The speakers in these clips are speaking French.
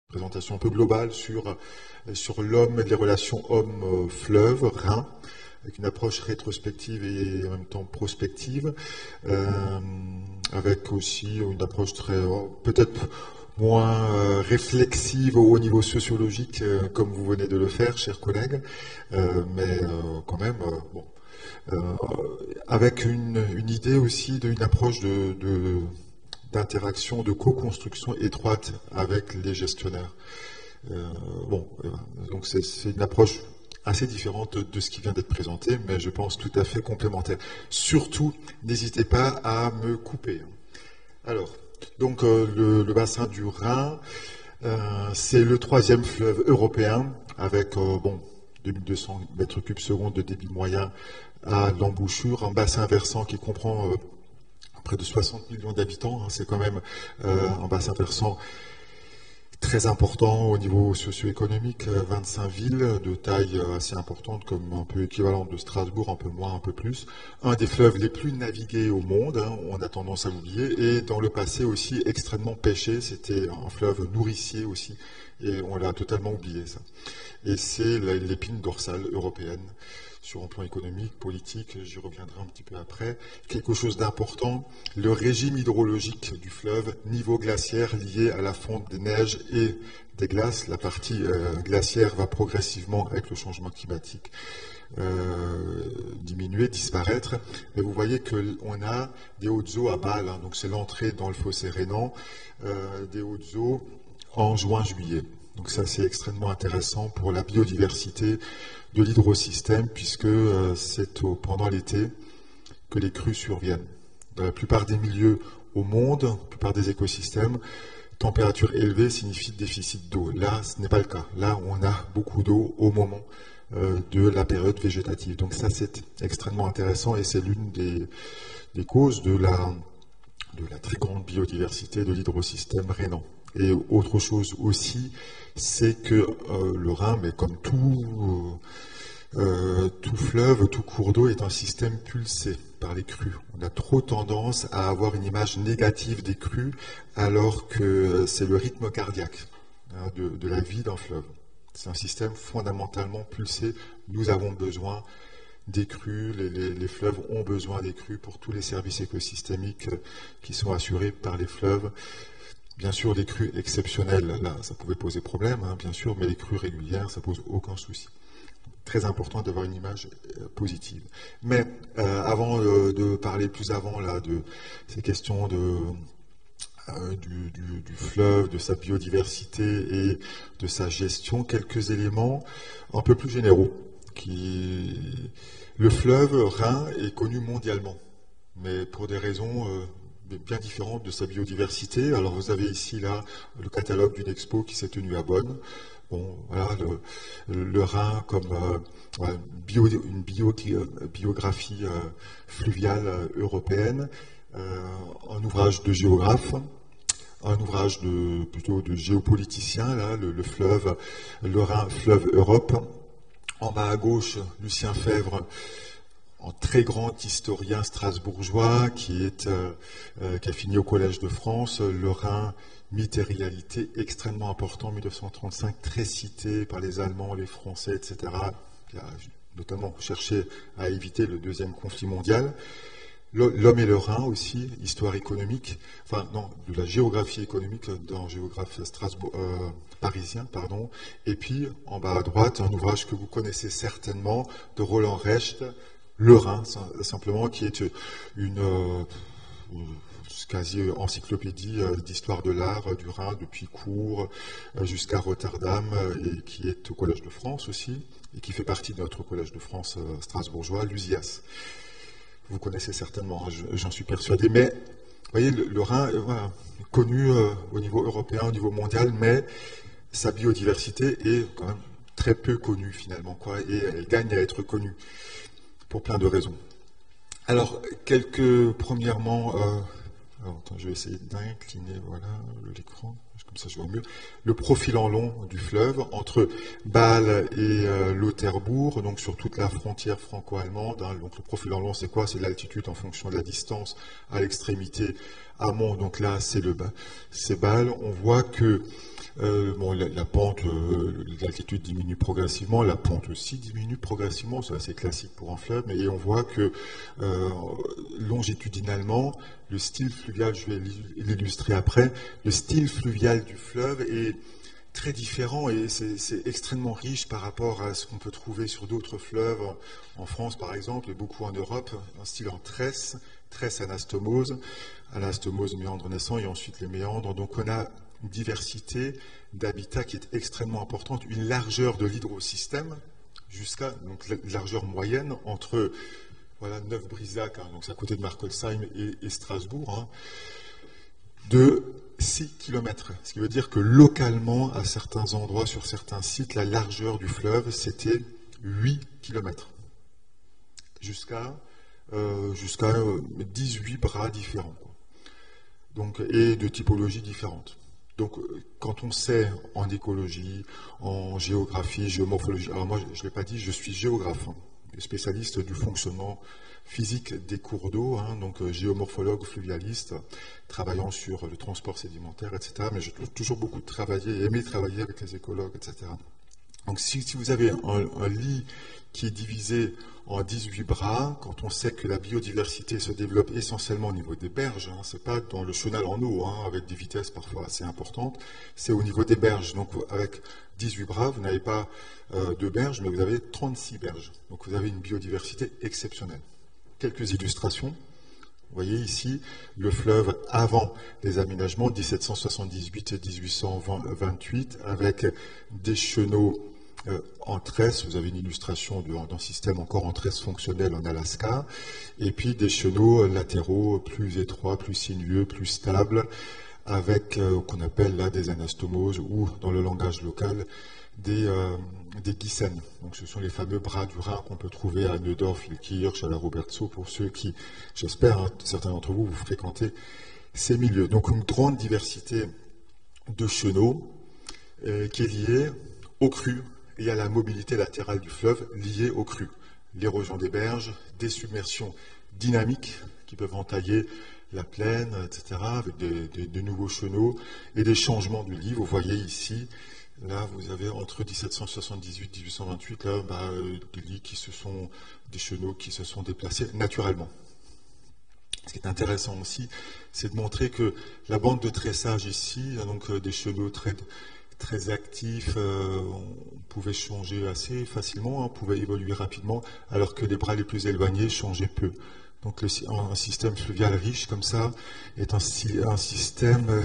présentation un peu globale sur l'homme et les relations homme-fleuve, Rhin, avec une approche rétrospective et en même temps prospective, avec aussi une approche très peut-être moins réflexive au niveau sociologique, comme vous venez de le faire, chers collègues, mais quand même, bon, avec une idée aussi d'une approche d'interaction, de co-construction étroite avec les gestionnaires. Bon, donc c'est une approche assez différente de ce qui vient d'être présenté, mais je pense tout à fait complémentaire. Surtout, n'hésitez pas à me couper. Alors, donc le bassin du Rhin, c'est le troisième fleuve européen, avec 2200 mètres cubes secondes de débit moyen à l'embouchure, un bassin versant qui comprend près de 60 millions d'habitants. C'est quand même un bassin versant très important au niveau socio-économique, 25 villes de taille assez importante, comme un peu équivalente de Strasbourg, un peu moins, un peu plus. Un des fleuves les plus navigués au monde, on a tendance à l'oublier, et dans le passé aussi extrêmement pêché. C'était un fleuve nourricier aussi, et on l'a totalement oublié ça. Et c'est l'épine dorsale européenne. Sur un plan économique, politique, j'y reviendrai un petit peu après. Quelque chose d'important, le régime hydrologique du fleuve, niveau glaciaire lié à la fonte des neiges et des glaces. La partie glaciaire va progressivement, avec le changement climatique, diminuer, disparaître. Mais vous voyez qu'on a des hautes eaux à Bâle, donc c'est l'entrée dans le fossé rhénan, des hautes eaux en juin-juillet. Donc ça, c'est extrêmement intéressant pour la biodiversité de l'hydrosystème, puisque c'est pendant l'été que les crues surviennent. Dans la plupart des milieux au monde, la plupart des écosystèmes, température élevée signifie déficit d'eau. Là, ce n'est pas le cas. Là, on a beaucoup d'eau au moment de la période végétative. Donc ça, c'est extrêmement intéressant et c'est l'une des causes de la très grande biodiversité de l'hydrosystème rhénan. Et autre chose aussi, c'est que le Rhin, mais comme tout fleuve, tout cours d'eau, est un système pulsé par les crues. On a trop tendance à avoir une image négative des crues, alors que c'est le rythme cardiaque de la vie d'un fleuve. C'est un système fondamentalement pulsé. Nous avons besoin des crues, les fleuves ont besoin des crues pour tous les services écosystémiques qui sont assurés par les fleuves. Bien sûr, les crues exceptionnelles, là, ça pouvait poser problème, bien sûr, mais les crues régulières, ça pose aucun souci. Très important d'avoir une image positive. Mais avant de parler plus avant là, de ces questions du fleuve, de sa biodiversité et de sa gestion, quelques éléments un peu plus généraux. Le fleuve Rhin est connu mondialement, mais pour des raisons bien différentes de sa biodiversité. Alors vous avez ici là le catalogue d'une expo qui s'est tenue à Bonn. Bon, voilà, le Rhin comme une biographie fluviale européenne, un ouvrage de géographe, un ouvrage plutôt de géopoliticien, là, le fleuve, le Rhin, fleuve Europe. En bas à gauche, Lucien Febvre, un très grand historien strasbourgeois qui a fini au Collège de France, le Rhin, mythe et réalité, extrêmement important, 1935, très cité par les Allemands, les Français, etc. Qui a notamment cherché à éviter le deuxième conflit mondial. L'homme et le Rhin aussi, histoire économique, enfin non, de la géographie économique d'un géographe parisien, pardon. Et puis, en bas à droite, un ouvrage que vous connaissez certainement, de Roland Recht, Le Rhin, simplement, qui est une quasi-encyclopédie d'histoire de l'art du Rhin, depuis Cours jusqu'à Rotterdam, et qui est au Collège de France aussi, et qui fait partie de notre Collège de France strasbourgeois, l'USIAS. Vous connaissez certainement, j'en suis persuadé. Mais, vous voyez, le Rhin voilà, est connu au niveau européen, au niveau mondial, mais sa biodiversité est quand même très peu connue finalement, quoi, et elle gagne à être connue pour plein de raisons. Alors, premièrement, je vais essayer d'incliner, voilà, l'écran, comme ça je vois mieux. Le profil en long du fleuve entre Bâle et Lauterbourg, donc sur toute la frontière franco-allemande. Donc le profil en long, c'est quoi? C'est l'altitude en fonction de la distance à l'extrémité amont. Donc là, c'est Bâle. On voit que Bon, la pente, l'altitude diminue progressivement, la pente aussi diminue progressivement, c'est assez classique pour un fleuve, mais on voit que longitudinalement, le style fluvial, je vais l'illustrer après, le style fluvial du fleuve est très différent et c'est extrêmement riche par rapport à ce qu'on peut trouver sur d'autres fleuves en France par exemple et beaucoup en Europe, un style en tresse anastomose, méandre naissant et ensuite les méandres. Donc on a une diversité d'habitats qui est extrêmement importante, une largeur de l'hydrosystème jusqu'à donc la largeur moyenne entre voilà Neuf-Brisach, hein, donc c'est à côté de Markolsheim et Strasbourg, hein, de 6 km. Ce qui veut dire que localement, à certains endroits, sur certains sites, la largeur du fleuve, c'était 8 km. Jusqu'à 18 bras différents. Donc, et de typologies différentes. Donc, quand on sait en écologie, en géographie, géomorphologie, alors moi, je ne l'ai pas dit, je suis géographe, hein, spécialiste du fonctionnement physique des cours d'eau, hein, donc géomorphologue, fluvialiste, travaillant sur le transport sédimentaire, etc. Mais j'ai toujours beaucoup aimé travailler avec les écologues, etc. Donc si vous avez un lit qui est divisé en 18 bras, quand on sait que la biodiversité se développe essentiellement au niveau des berges, hein, c'est pas dans le chenal en eau, hein, avec des vitesses parfois assez importantes, c'est au niveau des berges. Donc avec 18 bras, vous n'avez pas de berges, mais vous avez 36 berges. Donc vous avez une biodiversité exceptionnelle. Quelques illustrations. Vous voyez ici le fleuve avant les aménagements 1778-1828 avec des chenaux en tresse. Vous avez une illustration d'un système encore en tresse fonctionnel en Alaska. Et puis des chenaux latéraux plus étroits, plus sinueux, plus stables avec qu'on appelle là des anastomoses ou dans le langage local des Giessen. Donc ce sont les fameux bras du Rhin qu'on peut trouver à Neudorf, Ilkirch, à la Robertso, pour ceux qui, j'espère, hein, certains d'entre vous, vous fréquentez ces milieux. Donc une grande diversité de chenaux qui est liée aux crues et à la mobilité latérale du fleuve liée aux crues. L'érosion des berges, des submersions dynamiques qui peuvent entailler la plaine, etc., avec de nouveaux chenaux et des changements du lit. Vous voyez ici, là, vous avez entre 1778 et 1828, là, des lits des chenaux qui se sont déplacés naturellement. Ce qui est intéressant aussi, c'est de montrer que la bande de tressage ici, donc des chenaux très actifs, on pouvait changer assez facilement, on pouvait évoluer rapidement, alors que les bras les plus éloignés changeaient peu. Donc un système fluvial riche comme ça est un système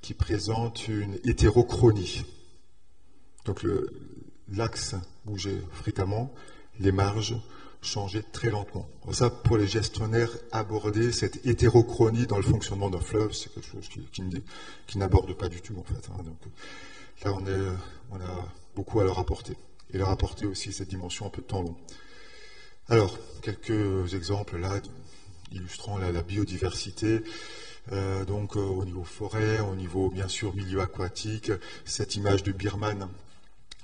qui présente une hétérochronie. Donc l'axe bougeait fréquemment, les marges changeaient très lentement. Ça, pour les gestionnaires, aborder cette hétérochronie dans le fonctionnement d'un fleuve, c'est quelque chose qui n'aborde pas du tout, en fait. Hein. Donc, là, on a beaucoup à leur apporter. Et leur apporter aussi cette dimension un peu de temps long. Alors, quelques exemples là, illustrant la biodiversité. Donc au niveau forêt, au niveau bien sûr milieu aquatique, cette image de Birman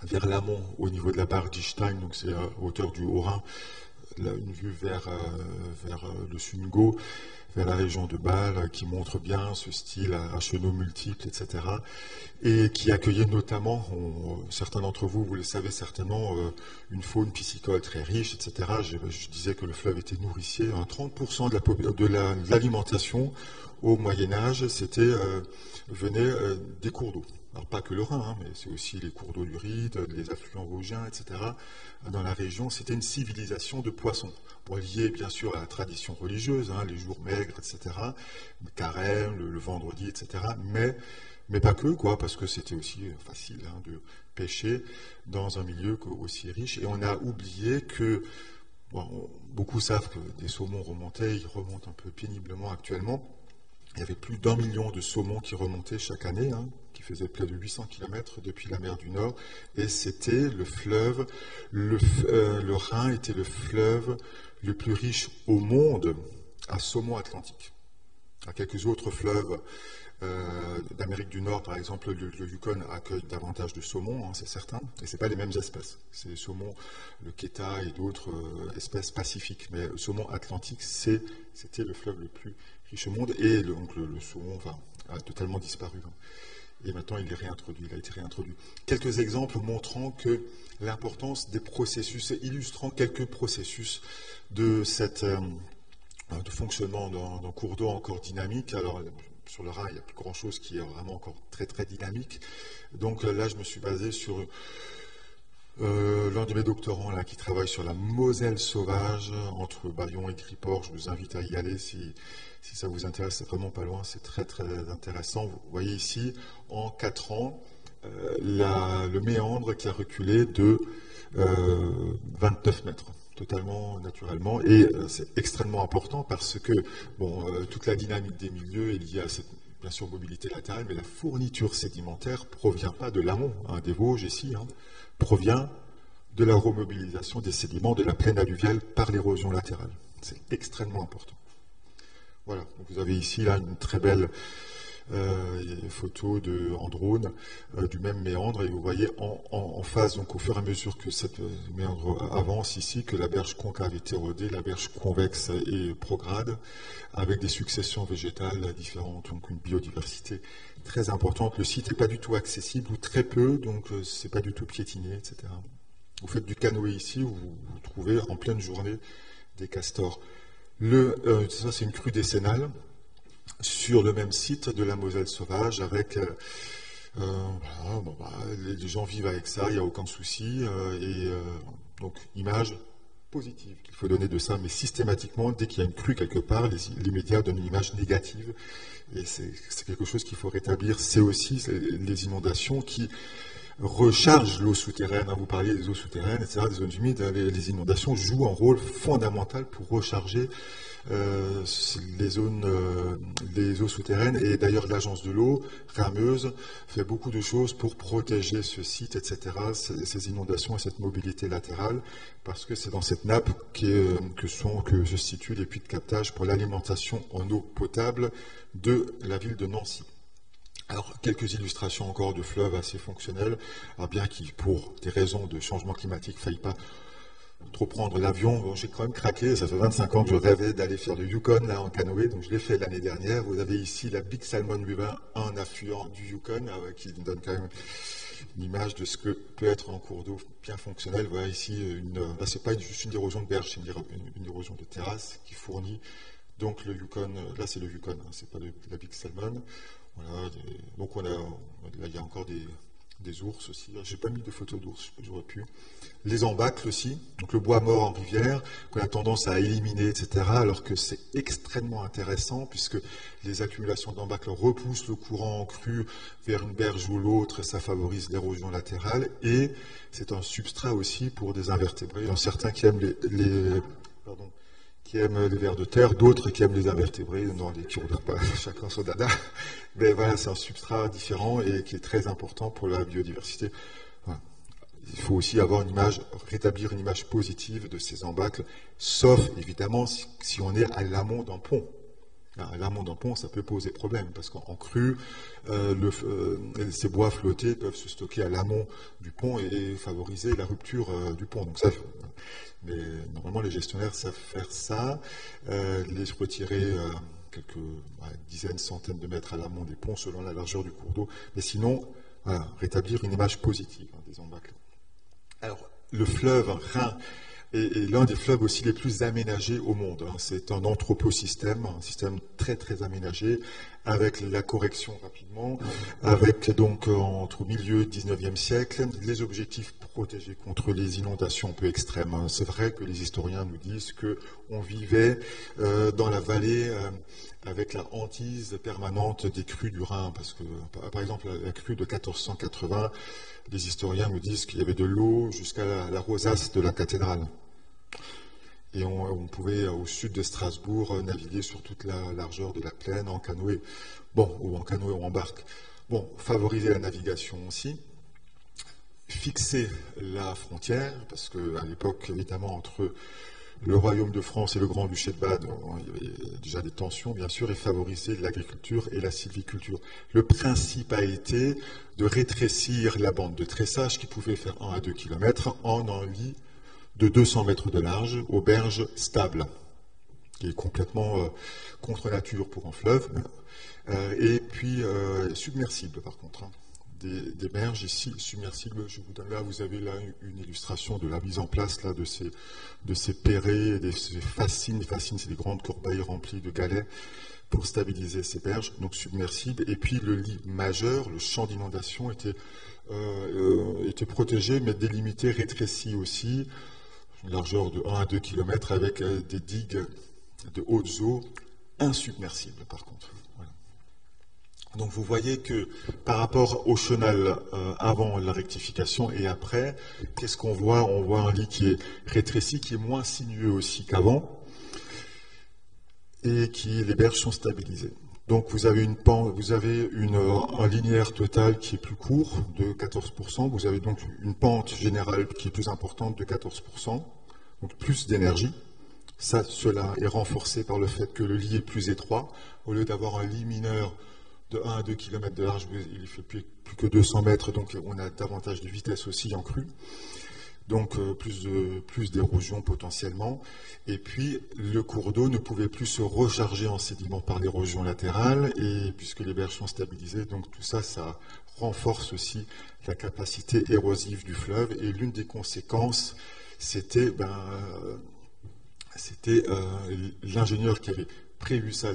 vers l'amont au niveau de la barre d'Istein, donc c'est à hauteur du Haut-Rhin, là, une vue vers le Sungo, vers la région de Bâle, qui montre bien ce style à chenaux multiples, etc. Et qui accueillait notamment, certains d'entre vous, vous le savez certainement, une faune piscicole très riche, etc. Je disais que le fleuve était nourricier. 30% de l'alimentation au Moyen-Âge, venait des cours d'eau. Alors pas que le Rhin, hein, mais c'est aussi les cours d'eau du Ride, les affluents vosgiens, etc. Dans la région, c'était une civilisation de poissons. Bon, lié bien sûr à la tradition religieuse, hein, les jours maigres, etc. Le carême, le vendredi, etc. Mais pas que, quoi, parce que c'était aussi facile hein, de pêcher dans un milieu aussi riche. Et on a oublié que, bon, beaucoup savent que des saumons remontaient, ils remontent un peu péniblement actuellement. Il y avait plus d'1 million de saumons qui remontaient chaque année, hein, qui faisaient près de 800 km depuis la mer du Nord. Et c'était le fleuve, le Rhin était le fleuve le plus riche au monde à saumon atlantique. Il y a quelques autres fleuves d'Amérique du Nord, par exemple, le Yukon accueille davantage de saumons, hein, c'est certain, et ce n'est pas les mêmes espèces. C'est les saumons, le Keta et d'autres espèces pacifiques. Mais le saumon atlantique, c'était le fleuve le plus riche au monde, et donc le saumon a totalement disparu. Hein. et maintenant il est réintroduit, il a été réintroduit. Quelques exemples montrant que l'importance des processus, illustrant quelques processus de de fonctionnement d'un cours d'eau encore dynamique. Alors, sur le Rhin, il n'y a plus grand-chose qui est vraiment encore très très dynamique. Donc là, je me suis basé sur l'un de mes doctorants là, qui travaille sur la Moselle sauvage, entre Bayon et Griport. Je vous invite à y aller si ça vous intéresse, c'est vraiment pas loin, c'est très très intéressant. Vous voyez ici, en 4 ans, le méandre qui a reculé de 29 mètres, totalement naturellement, et c'est extrêmement important parce que toute la dynamique des milieux est liée à cette, bien sûr, mobilité latérale, mais la fourniture sédimentaire provient pas de l'amont, des Vosges ici, provient de la remobilisation des sédiments de la plaine alluviale par l'érosion latérale. C'est extrêmement important. Voilà, donc vous avez ici là une très belle photo en drone du même méandre, et vous voyez en face, donc au fur et à mesure que cette méandre avance ici, que la berge concave est érodée, la berge convexe est prograde, avec des successions végétales différentes, donc une biodiversité très importante. Le site n'est pas du tout accessible, ou très peu, donc c'est pas du tout piétiné, etc. Vous faites du canoë ici, où vous trouvez en pleine journée des castors. Ça, c'est une crue décennale sur le même site de la Moselle sauvage, avec les gens vivent avec ça, il n'y a aucun souci, donc image positive qu'il faut donner de ça, mais systématiquement, dès qu'il y a une crue quelque part, les médias donnent une image négative, et c'est quelque chose qu'il faut rétablir. C'est aussi les inondations qui rechargent l'eau souterraine. Vous parliez des eaux souterraines, etc., des zones humides. Les inondations jouent un rôle fondamental pour recharger les eaux souterraines, et d'ailleurs l'agence de l'eau, Rameuse, fait beaucoup de choses pour protéger ce site, etc., ces inondations et cette mobilité latérale, parce que c'est dans cette nappe que se situent les puits de captage pour l'alimentation en eau potable de la ville de Nancy. Alors, quelques illustrations encore de fleuves assez fonctionnels, bien qu'ils, pour des raisons de changement climatique, ne faillent pas trop prendre l'avion. Bon, j'ai quand même craqué, ça fait 25 ans que je rêvais d'aller faire le Yukon là, en canoë, donc je l'ai fait l'année dernière. Vous avez ici la Big Salmon River, un affluent du Yukon, qui donne quand même une image de ce que peut être un cours d'eau bien fonctionnel. Voilà ici, là c'est pas juste une érosion de berge, c'est une érosion de terrasse qui fournit donc le Yukon. Là c'est le Yukon, c'est pas la Big Salmon. Voilà, donc là il y a encore des ours aussi. J'ai pas mis de photos d'ours, j'aurais pu. Les embâcles aussi, donc le bois mort en rivière, qu'on a tendance à éliminer, etc., alors que c'est extrêmement intéressant, puisque les accumulations d'embâcles repoussent le courant en crue vers une berge ou l'autre, et ça favorise l'érosion latérale, et c'est un substrat aussi pour des invertébrés. Il y en a certains qui aiment qui aiment les vers de terre, d'autres qui aiment les invertébrés, non, qui ne regardent pas, chacun son dada. Mais voilà, c'est un substrat différent et qui est très important pour la biodiversité. Voilà. Il faut aussi rétablir une image positive de ces embâcles, sauf évidemment si on est à l'amont d'un pont. À l'amont d'un pont, ça peut poser problème, parce qu'en crue, ces bois flottés peuvent se stocker à l'amont du pont et favoriser la rupture du pont. Donc ça, mais normalement, les gestionnaires savent faire ça, les retirer quelques dizaines, centaines de mètres à l'amont des ponts selon la largeur du cours d'eau. Mais sinon, rétablir une image positive des embâcles. Alors, le fleuve Rhin est l'un des fleuves aussi les plus aménagés au monde. C'est un anthroposystème, un système très très aménagé, avec la correction rapidement, avec donc entre milieu 19e siècle, les objectifs protégés contre les inondations un peu extrêmes. C'est vrai que les historiens nous disent qu'on vivait dans la vallée avec la hantise permanente des crues du Rhin, parce que par exemple la crue de 1480, les historiens nous disent qu'il y avait de l'eau jusqu'à la rosace de la cathédrale. Et on pouvait, au sud de Strasbourg, naviguer sur toute la largeur de la plaine en canoë. Bon, ou en canoë ou en barque. Bon, favoriser la navigation aussi. Fixer la frontière, parce qu'à l'époque, évidemment, entre le Royaume de France et le Grand-Duché de Bade, il y avait déjà des tensions, bien sûr, et favoriser l'agriculture et la sylviculture. Le principe a été de rétrécir la bande de tressage, qui pouvait faire 1 à 2 km, en un lit de 200 mètres de large aux berges stables. qui est complètement contre nature pour un fleuve. Et puis submersible par contre. Hein. Des berges ici submersibles. Je vous donne là, vous avez là une illustration de la mise en place là, de ces pérets, de ces fascines. Les fascines, c'est des grandes corbeilles remplies de galets pour stabiliser ces berges, donc submersibles. Et puis le lit majeur, le champ d'inondation était protégé, mais délimité, rétréci aussi, une largeur de 1 à 2 km avec des digues de hautes eaux insubmersibles par contre. Voilà. Donc vous voyez que par rapport au chenal avant la rectification et après, qu'est-ce qu'on voit? On voit un lit qui est rétréci, qui est moins sinueux aussi qu'avant, et les berges sont stabilisées. Donc vous avez un linéaire total qui est plus court de 14%. Vous avez donc une pente générale qui est plus importante de 14%, donc plus d'énergie. Cela est renforcé par le fait que le lit est plus étroit. Au lieu d'avoir un lit mineur de 1 à 2 km de large, il fait plus que 200 mètres, donc on a davantage de vitesse aussi en crue. Donc plus d'érosion potentiellement. Et puis le cours d'eau ne pouvait plus se recharger en sédiments par l'érosion latérale, et puisque les berges sont stabilisées, donc tout ça, ça renforce aussi la capacité érosive du fleuve. Et l'une des conséquences, c'était l'ingénieur qui avait prévu ça,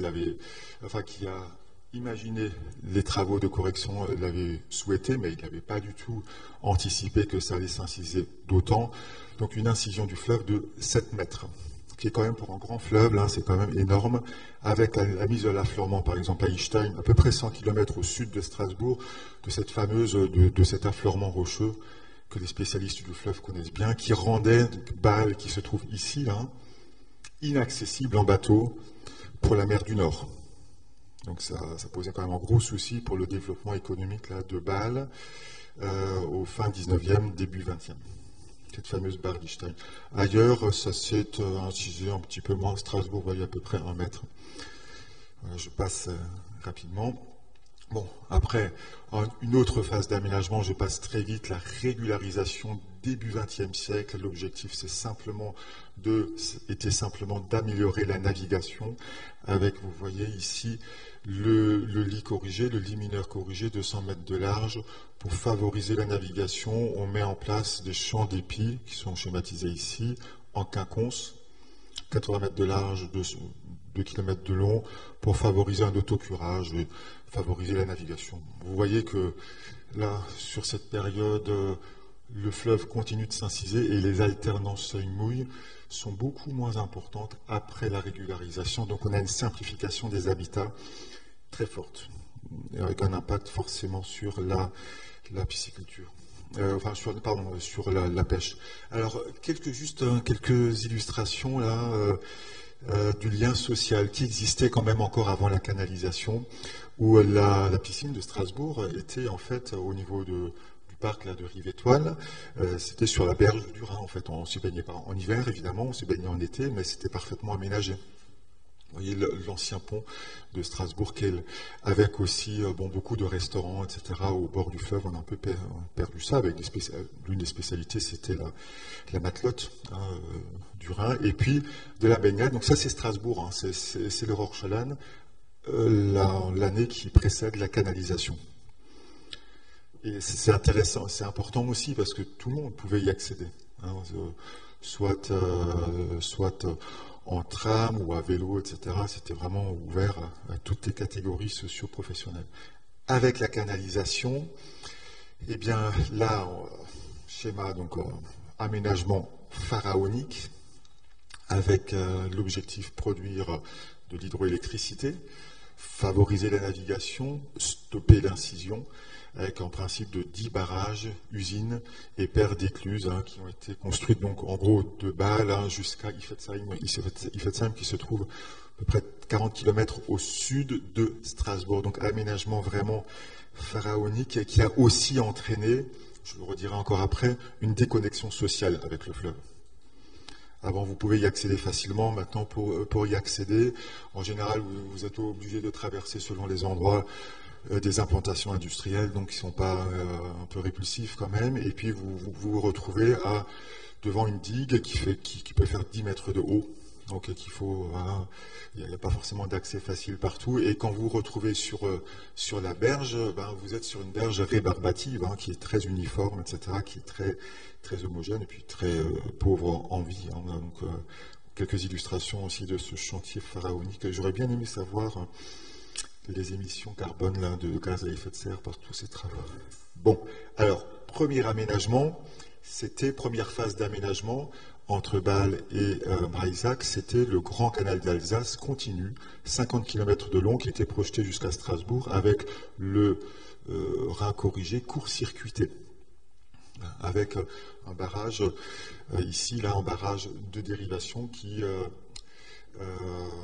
qui a imaginé les travaux de correction, l'avait souhaité, mais il n'avait pas du tout anticipé que ça allait s'inciser d'autant. Donc une incision du fleuve de 7 mètres, qui est quand même pour un grand fleuve, là, c'est quand même énorme, avec la mise de l'affleurement, par exemple à Idstein, à peu près 100 km au sud de Strasbourg, de cet affleurement rocheux que les spécialistes du fleuve connaissent bien, qui rendait Bâle, qui se trouve ici, là, inaccessible en bateau pour la mer du Nord. Donc ça posait quand même un gros souci pour le développement économique là, de Bâle au fin 19e, début 20e. Cette fameuse barre d'Idstein. Ailleurs, ça s'est incisé un petit peu moins. Strasbourg valait à peu près 1 mètre. Voilà, je passe rapidement. Bon, après, une autre phase d'aménagement, je passe très vite, la régularisation début XXe siècle. L'objectif, était simplement d'améliorer la navigation avec, vous voyez ici, le lit corrigé, le lit mineur corrigé, 200 mètres de large. Pour favoriser la navigation, on met en place des champs d'épis qui sont schématisés ici, en quinconce, 80 mètres de large, 2 km de long, pour favoriser un autocurage et favoriser la navigation. Vous voyez que là, sur cette période, le fleuve continue de s'inciser et les alternances seuil-mouille sont beaucoup moins importantes après la régularisation. Donc on a une simplification des habitats très forte, avec un impact forcément sur la pisciculture. Sur la pêche. Alors, quelques illustrations là du lien social qui existait quand même encore avant la canalisation, où la piscine de Strasbourg était en fait au niveau du parc là, de Rive-Étoile, c'était sur la berge du Rhin en fait. On ne s'y baignait pas en hiver évidemment, on s'y baignait en été, mais c'était parfaitement aménagé. Vous voyez l'ancien pont de Strasbourg, avec aussi beaucoup de restaurants, etc. au bord du fleuve. On a un peu perdu ça avec l'une des spécialités, c'était la matelote du Rhin, et puis de la baignade. Donc ça, c'est Strasbourg, hein, c'est le Rorschelane, l'année qui précède la canalisation. Et c'est intéressant, c'est important aussi parce que tout le monde pouvait y accéder, hein, soit en tram ou à vélo, etc. C'était vraiment ouvert à toutes les catégories socio-professionnelles. Avec la canalisation, eh bien là, schéma, donc aménagement pharaonique, avec l'objectif produire de l'hydroélectricité, favoriser la navigation, stopper l'incision, avec en principe de 10 barrages, usines et paires d'écluses qui ont été construites donc en gros de Bâle jusqu'à Iffezheim qui se trouve à peu près 40 km au sud de Strasbourg. Donc aménagement vraiment pharaonique et qui a aussi entraîné, je le redirai encore après, une déconnexion sociale avec le fleuve. Avant, vous pouvez y accéder facilement. Maintenant, pour y accéder, en général, vous êtes obligé de traverser selon les endroits des implantations industrielles, donc qui ne sont pas un peu répulsifs quand même, et puis vous vous retrouvez devant une digue qui peut faire 10 mètres de haut, Donc qu'il faut, voilà, il n'y a pas forcément d'accès facile partout. Et quand vous vous retrouvez sur la berge, ben, vous êtes sur une berge rébarbative, hein, qui est très uniforme, etc., qui est très, très homogène et puis très pauvre en vie. Hein. Donc, quelques illustrations aussi de ce chantier pharaonique. J'aurais bien aimé savoir les émissions carbone là, de gaz à effet de serre par tous ces travaux. Bon, alors, premier aménagement, première phase d'aménagement entre Bâle et Breisach, c'était le grand canal d'Alsace continu, 50 km de long, qui était projeté jusqu'à Strasbourg avec le Rhin corrigé court-circuité, avec un barrage, ici, là, un barrage de dérivation qui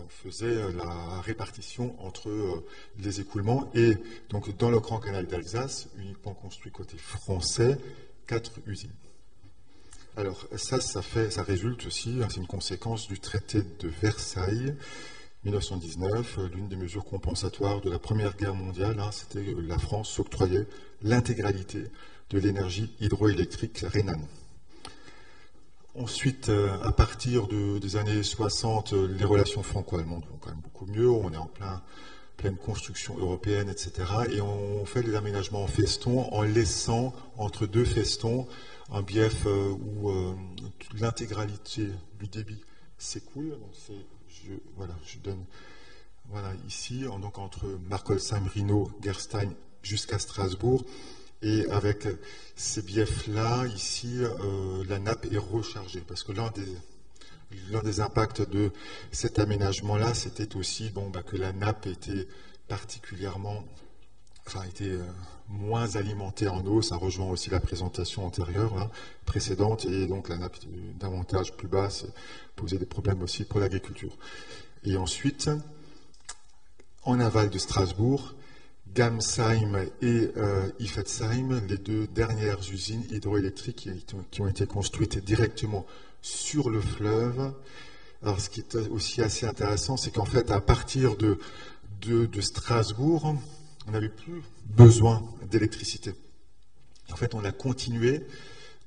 faisait la répartition entre les écoulements. Et donc, dans le grand canal d'Alsace, uniquement construit côté français, 4 usines. Alors, ça résulte aussi, c'est une conséquence du traité de Versailles, 1919, l'une des mesures compensatoires de la Première Guerre mondiale, hein, c'était que la France s'octroyait l'intégralité de l'énergie hydroélectrique rhénane. Ensuite, à partir des années 60, les relations franco-allemandes vont quand même beaucoup mieux, on est en pleine construction européenne, etc. Et on fait des aménagements en feston en laissant entre deux festons un bief où l'intégralité du débit s'écoule. Donc je donne ici, donc entre Markolsheim, Rhino, Gerstein jusqu'à Strasbourg. Et avec ces biefs-là, ici, la nappe est rechargée. Parce que l'un des impacts de cet aménagement-là, c'était aussi que la nappe était était moins alimentée en eau. Ça rejoint aussi la présentation antérieure, précédente, et donc la nappe était davantage plus basse, posait des problèmes aussi pour l'agriculture. Et ensuite, en aval de Strasbourg, Gamsheim et Iffezheim, les deux dernières usines hydroélectriques qui ont été construites directement sur le fleuve. Alors, ce qui est aussi assez intéressant, c'est qu'en fait, à partir de Strasbourg, on n'avait plus besoin d'électricité. En fait, on a continué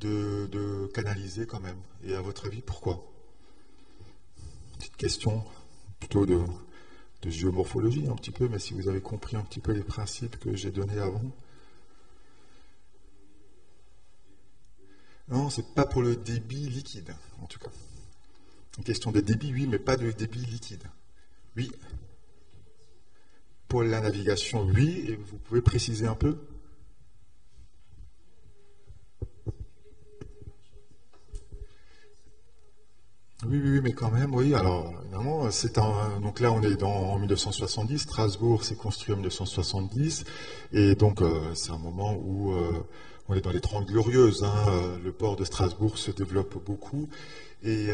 de canaliser quand même. Et à votre avis, pourquoi? Petite question plutôt de géomorphologie un petit peu, mais si vous avez compris un petit peu les principes que j'ai donnés avant. Non, c'est pas pour le débit liquide, en tout cas. Une question de débit, oui, mais pas de débit liquide. Oui. Pour la navigation, oui, et vous pouvez préciser un peu? Oui, mais quand même, oui. Alors, évidemment, donc là, on est en 1970. Strasbourg s'est construit en 1970. Et donc, c'est un moment où on est dans les 30 glorieuses. Hein. Le port de Strasbourg se développe beaucoup. Et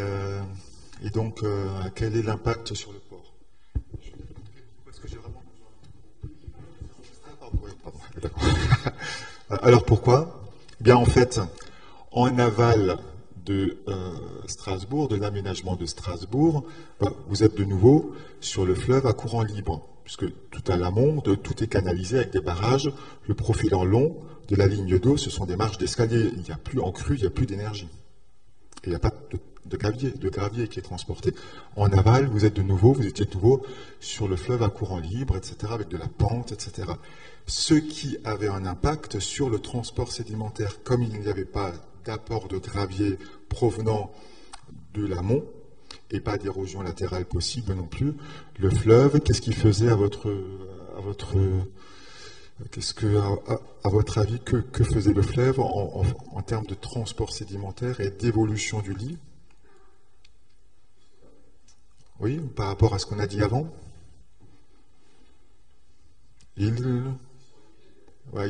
donc, quel est l'impact sur le port? Est-ce que j'ai vraiment besoin de... Pardon, d'accord. Alors, pourquoi? Bien, en fait, en aval de Strasbourg, de l'aménagement de Strasbourg, vous êtes de nouveau sur le fleuve à courant libre, puisque tout à l'amont, tout est canalisé avec des barrages. Le profil en long de la ligne d'eau, ce sont des marches d'escalier. Il n'y a plus en crue, il n'y a plus d'énergie. Il n'y a pas de gravier qui est transporté. En aval, vous étiez de nouveau sur le fleuve à courant libre, etc., avec de la pente, etc. Ce qui avait un impact sur le transport sédimentaire, comme il n'y avait pas d'apport de gravier provenant de l'amont et pas d'érosion latérale possible non plus. Le fleuve, qu'est-ce qu'il faisait à votre avis, que faisait le fleuve en termes de transport sédimentaire et d'évolution du lit? Oui, par rapport à ce qu'on a dit avant? Il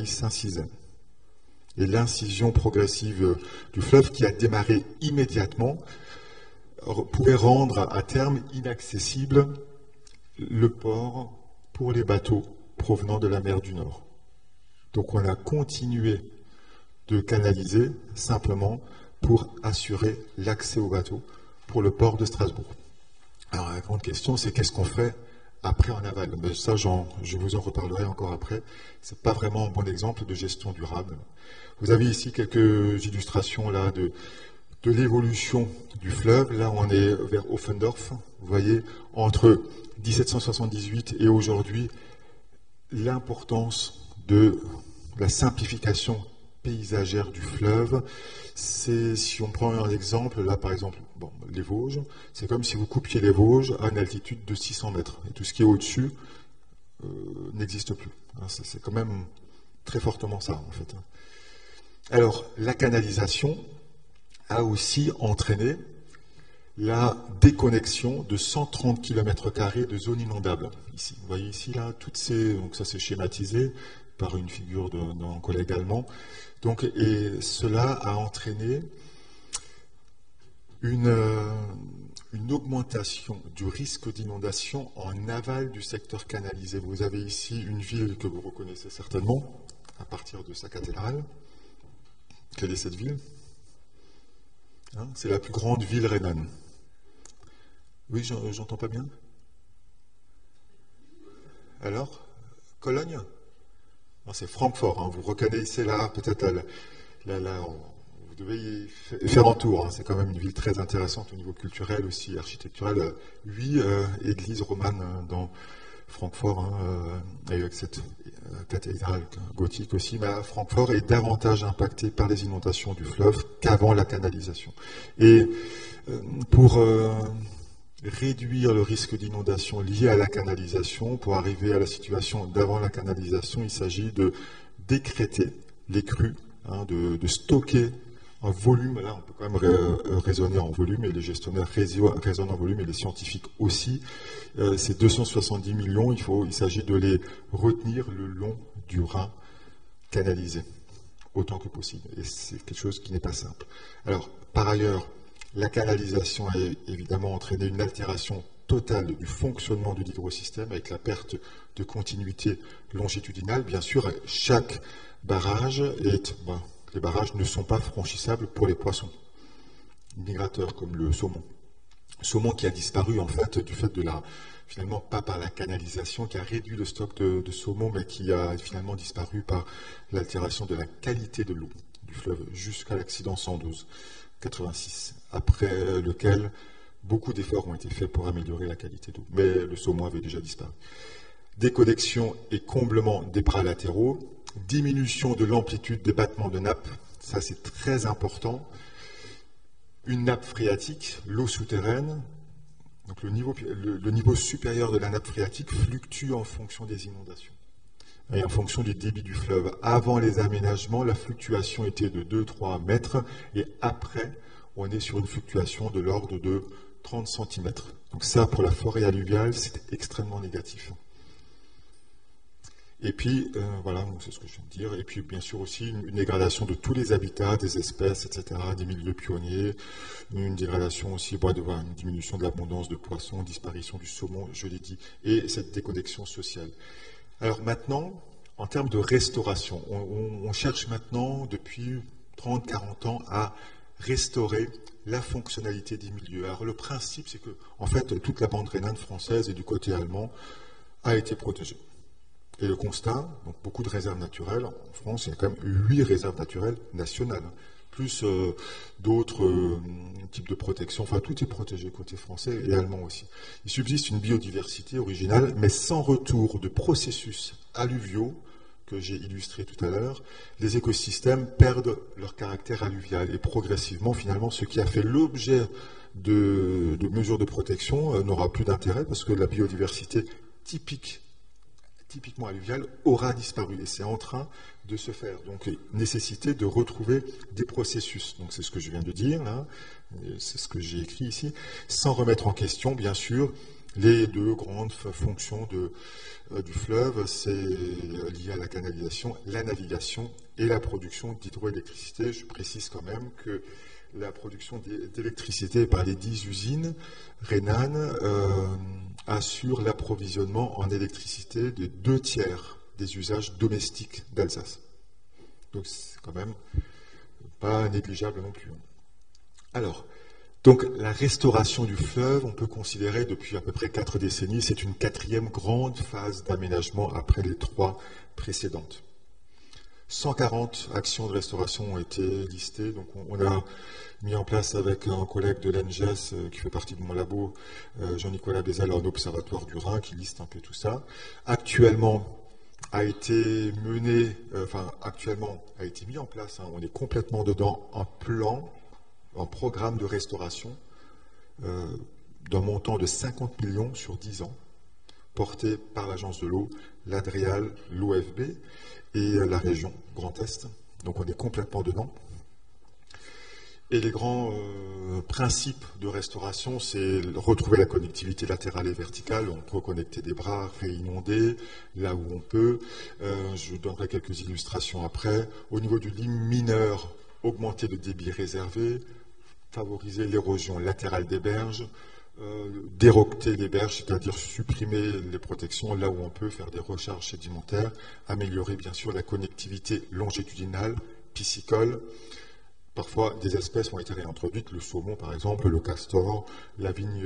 s'incisait. Et l'incision progressive du fleuve, qui a démarré immédiatement, pouvait rendre à terme inaccessible le port pour les bateaux provenant de la mer du Nord. Donc on a continué de canaliser simplement pour assurer l'accès aux bateaux pour le port de Strasbourg. Alors la grande question, c'est qu'est-ce qu'on fait après en aval? Mais ça, je vous en reparlerai encore après. C'est pas vraiment un bon exemple de gestion durable. Vous avez ici quelques illustrations là de l'évolution du fleuve. Là, on est vers Offendorf. Vous voyez, entre 1778 et aujourd'hui, l'importance de la simplification paysagère du fleuve. C'est, si on prend un exemple, là par exemple, bon, les Vosges, c'est comme si vous coupiez les Vosges à une altitude de 600 mètres. Et tout ce qui est au-dessus n'existe plus. C'est quand même très fortement ça, en fait. Alors, la canalisation a aussi entraîné la déconnexion de 130 km² de zones inondables. Ici, vous voyez ici, là, toutes ces, donc ça c'est schématisé par une figure d'un collègue allemand. Donc, et cela a entraîné une augmentation du risque d'inondation en aval du secteur canalisé. Vous avez ici une ville que vous reconnaissez certainement, à partir de sa cathédrale. Quelle est cette ville? Hein, c'est la plus grande ville rhénane. Oui, j'entends pas bien. Alors, Cologne? Non, c'est Francfort. Hein, vous reconnaissez là, peut-être vous devez y faire un tour. Hein, c'est quand même une ville très intéressante au niveau culturel aussi, architectural. 8 églises romanes dans Francfort, hein, avec cette cathédrale gothique aussi. Mais Francfort est davantage impacté par les inondations du fleuve qu'avant la canalisation. Et pour réduire le risque d'inondation lié à la canalisation, pour arriver à la situation d'avant la canalisation, il s'agit de décréter les crues, hein, de stocker un volume. Là, on peut quand même raisonner en volume, et les gestionnaires raisonnent en volume, et les scientifiques aussi. Ces 270 millions, il s'agit de les retenir le long du Rhin canalisé, autant que possible. Et c'est quelque chose qui n'est pas simple. Alors, par ailleurs, la canalisation a évidemment entraîné une altération totale du fonctionnement de l'hydrosystème, avec la perte de continuité longitudinale. Bien sûr, chaque barrage les barrages ne sont pas franchissables pour les poissons migrateurs comme le saumon. Saumon qui a disparu en fait du fait de finalement pas par la canalisation qui a réduit le stock de saumon, mais qui a finalement disparu par l'altération de la qualité de l'eau du fleuve jusqu'à l'accident 112-86, après lequel beaucoup d'efforts ont été faits pour améliorer la qualité d'eau. Mais le saumon avait déjà disparu. Déconnexion et comblement des bras latéraux, diminution de l'amplitude des battements de nappe, ça c'est très important. Une nappe phréatique, l'eau souterraine, donc le niveau supérieur de la nappe phréatique fluctue en fonction des inondations et en fonction du débit du fleuve. Avant les aménagements, la fluctuation était de 2-3 mètres, et après, on est sur une fluctuation de l'ordre de 30 cm. Donc ça, pour la forêt alluviale, c'est extrêmement négatif. Et puis, voilà, c'est ce que je viens de dire. Et puis, bien sûr, aussi une dégradation de tous les habitats, des espèces, etc., des milieux pionniers. Une dégradation aussi, une diminution de l'abondance de poissons, disparition du saumon, je l'ai dit, et cette déconnexion sociale. Alors maintenant, en termes de restauration, on cherche maintenant, depuis 30-40 ans, à restaurer la fonctionnalité des milieux. Alors le principe, c'est que, en fait, toute la bande rhénane française et du côté allemand a été protégée. Et le constat, donc beaucoup de réserves naturelles, en France, il y a quand même 8 réserves naturelles nationales, plus d'autres types de protection, enfin tout est protégé côté français et allemand aussi. Il subsiste une biodiversité originale, mais sans retour de processus alluviaux, que j'ai illustré tout à l'heure, les écosystèmes perdent leur caractère alluvial, et progressivement, finalement, ce qui a fait l'objet de mesures de protection n'aura plus d'intérêt, parce que la biodiversité typiquement alluviale aura disparu, et c'est en train de se faire. Donc, nécessité de retrouver des processus. Donc, c'est ce que je viens de dire, là, c'est ce que j'ai écrit ici, sans remettre en question, bien sûr, les deux grandes fonctions du fleuve, c'est lié à la canalisation, la navigation et la production d'hydroélectricité. Je précise quand même que la production d'électricité par les 10 usines rhénanes assure l'approvisionnement en électricité des 2/3 des usages domestiques d'Alsace. Donc c'est quand même pas négligeable non plus. Alors, donc la restauration du fleuve, on peut considérer depuis à peu près 4 décennies, c'est une 4e grande phase d'aménagement après les 3 précédentes. 140 actions de restauration ont été listées. Donc on a mis en place avec un collègue de l'ENGES qui fait partie de mon labo, Jean-Nicolas Bézal, un observatoire du Rhin qui liste un peu tout ça. Actuellement a été mis en place, on est complètement dedans, un programme de restauration d'un montant de 50 millions sur 10 ans, porté par l'Agence de l'eau, l'Adrial, l'OFB et la région Grand Est. Donc on est complètement dedans. Et les grands principes de restauration, c'est retrouver la connectivité latérale et verticale, on peut reconnecter des bras, réinonder là où on peut. Je vous donnerai quelques illustrations après. Au niveau du lit mineur, augmenter le débit réservé, favoriser l'érosion latérale des berges, dérocter les berges, c'est-à-dire supprimer les protections là où on peut, faire des recharges sédimentaires, améliorer bien sûr la connectivité longitudinale, piscicole. Parfois, des espèces ont été réintroduites, le saumon par exemple, le castor, la vigne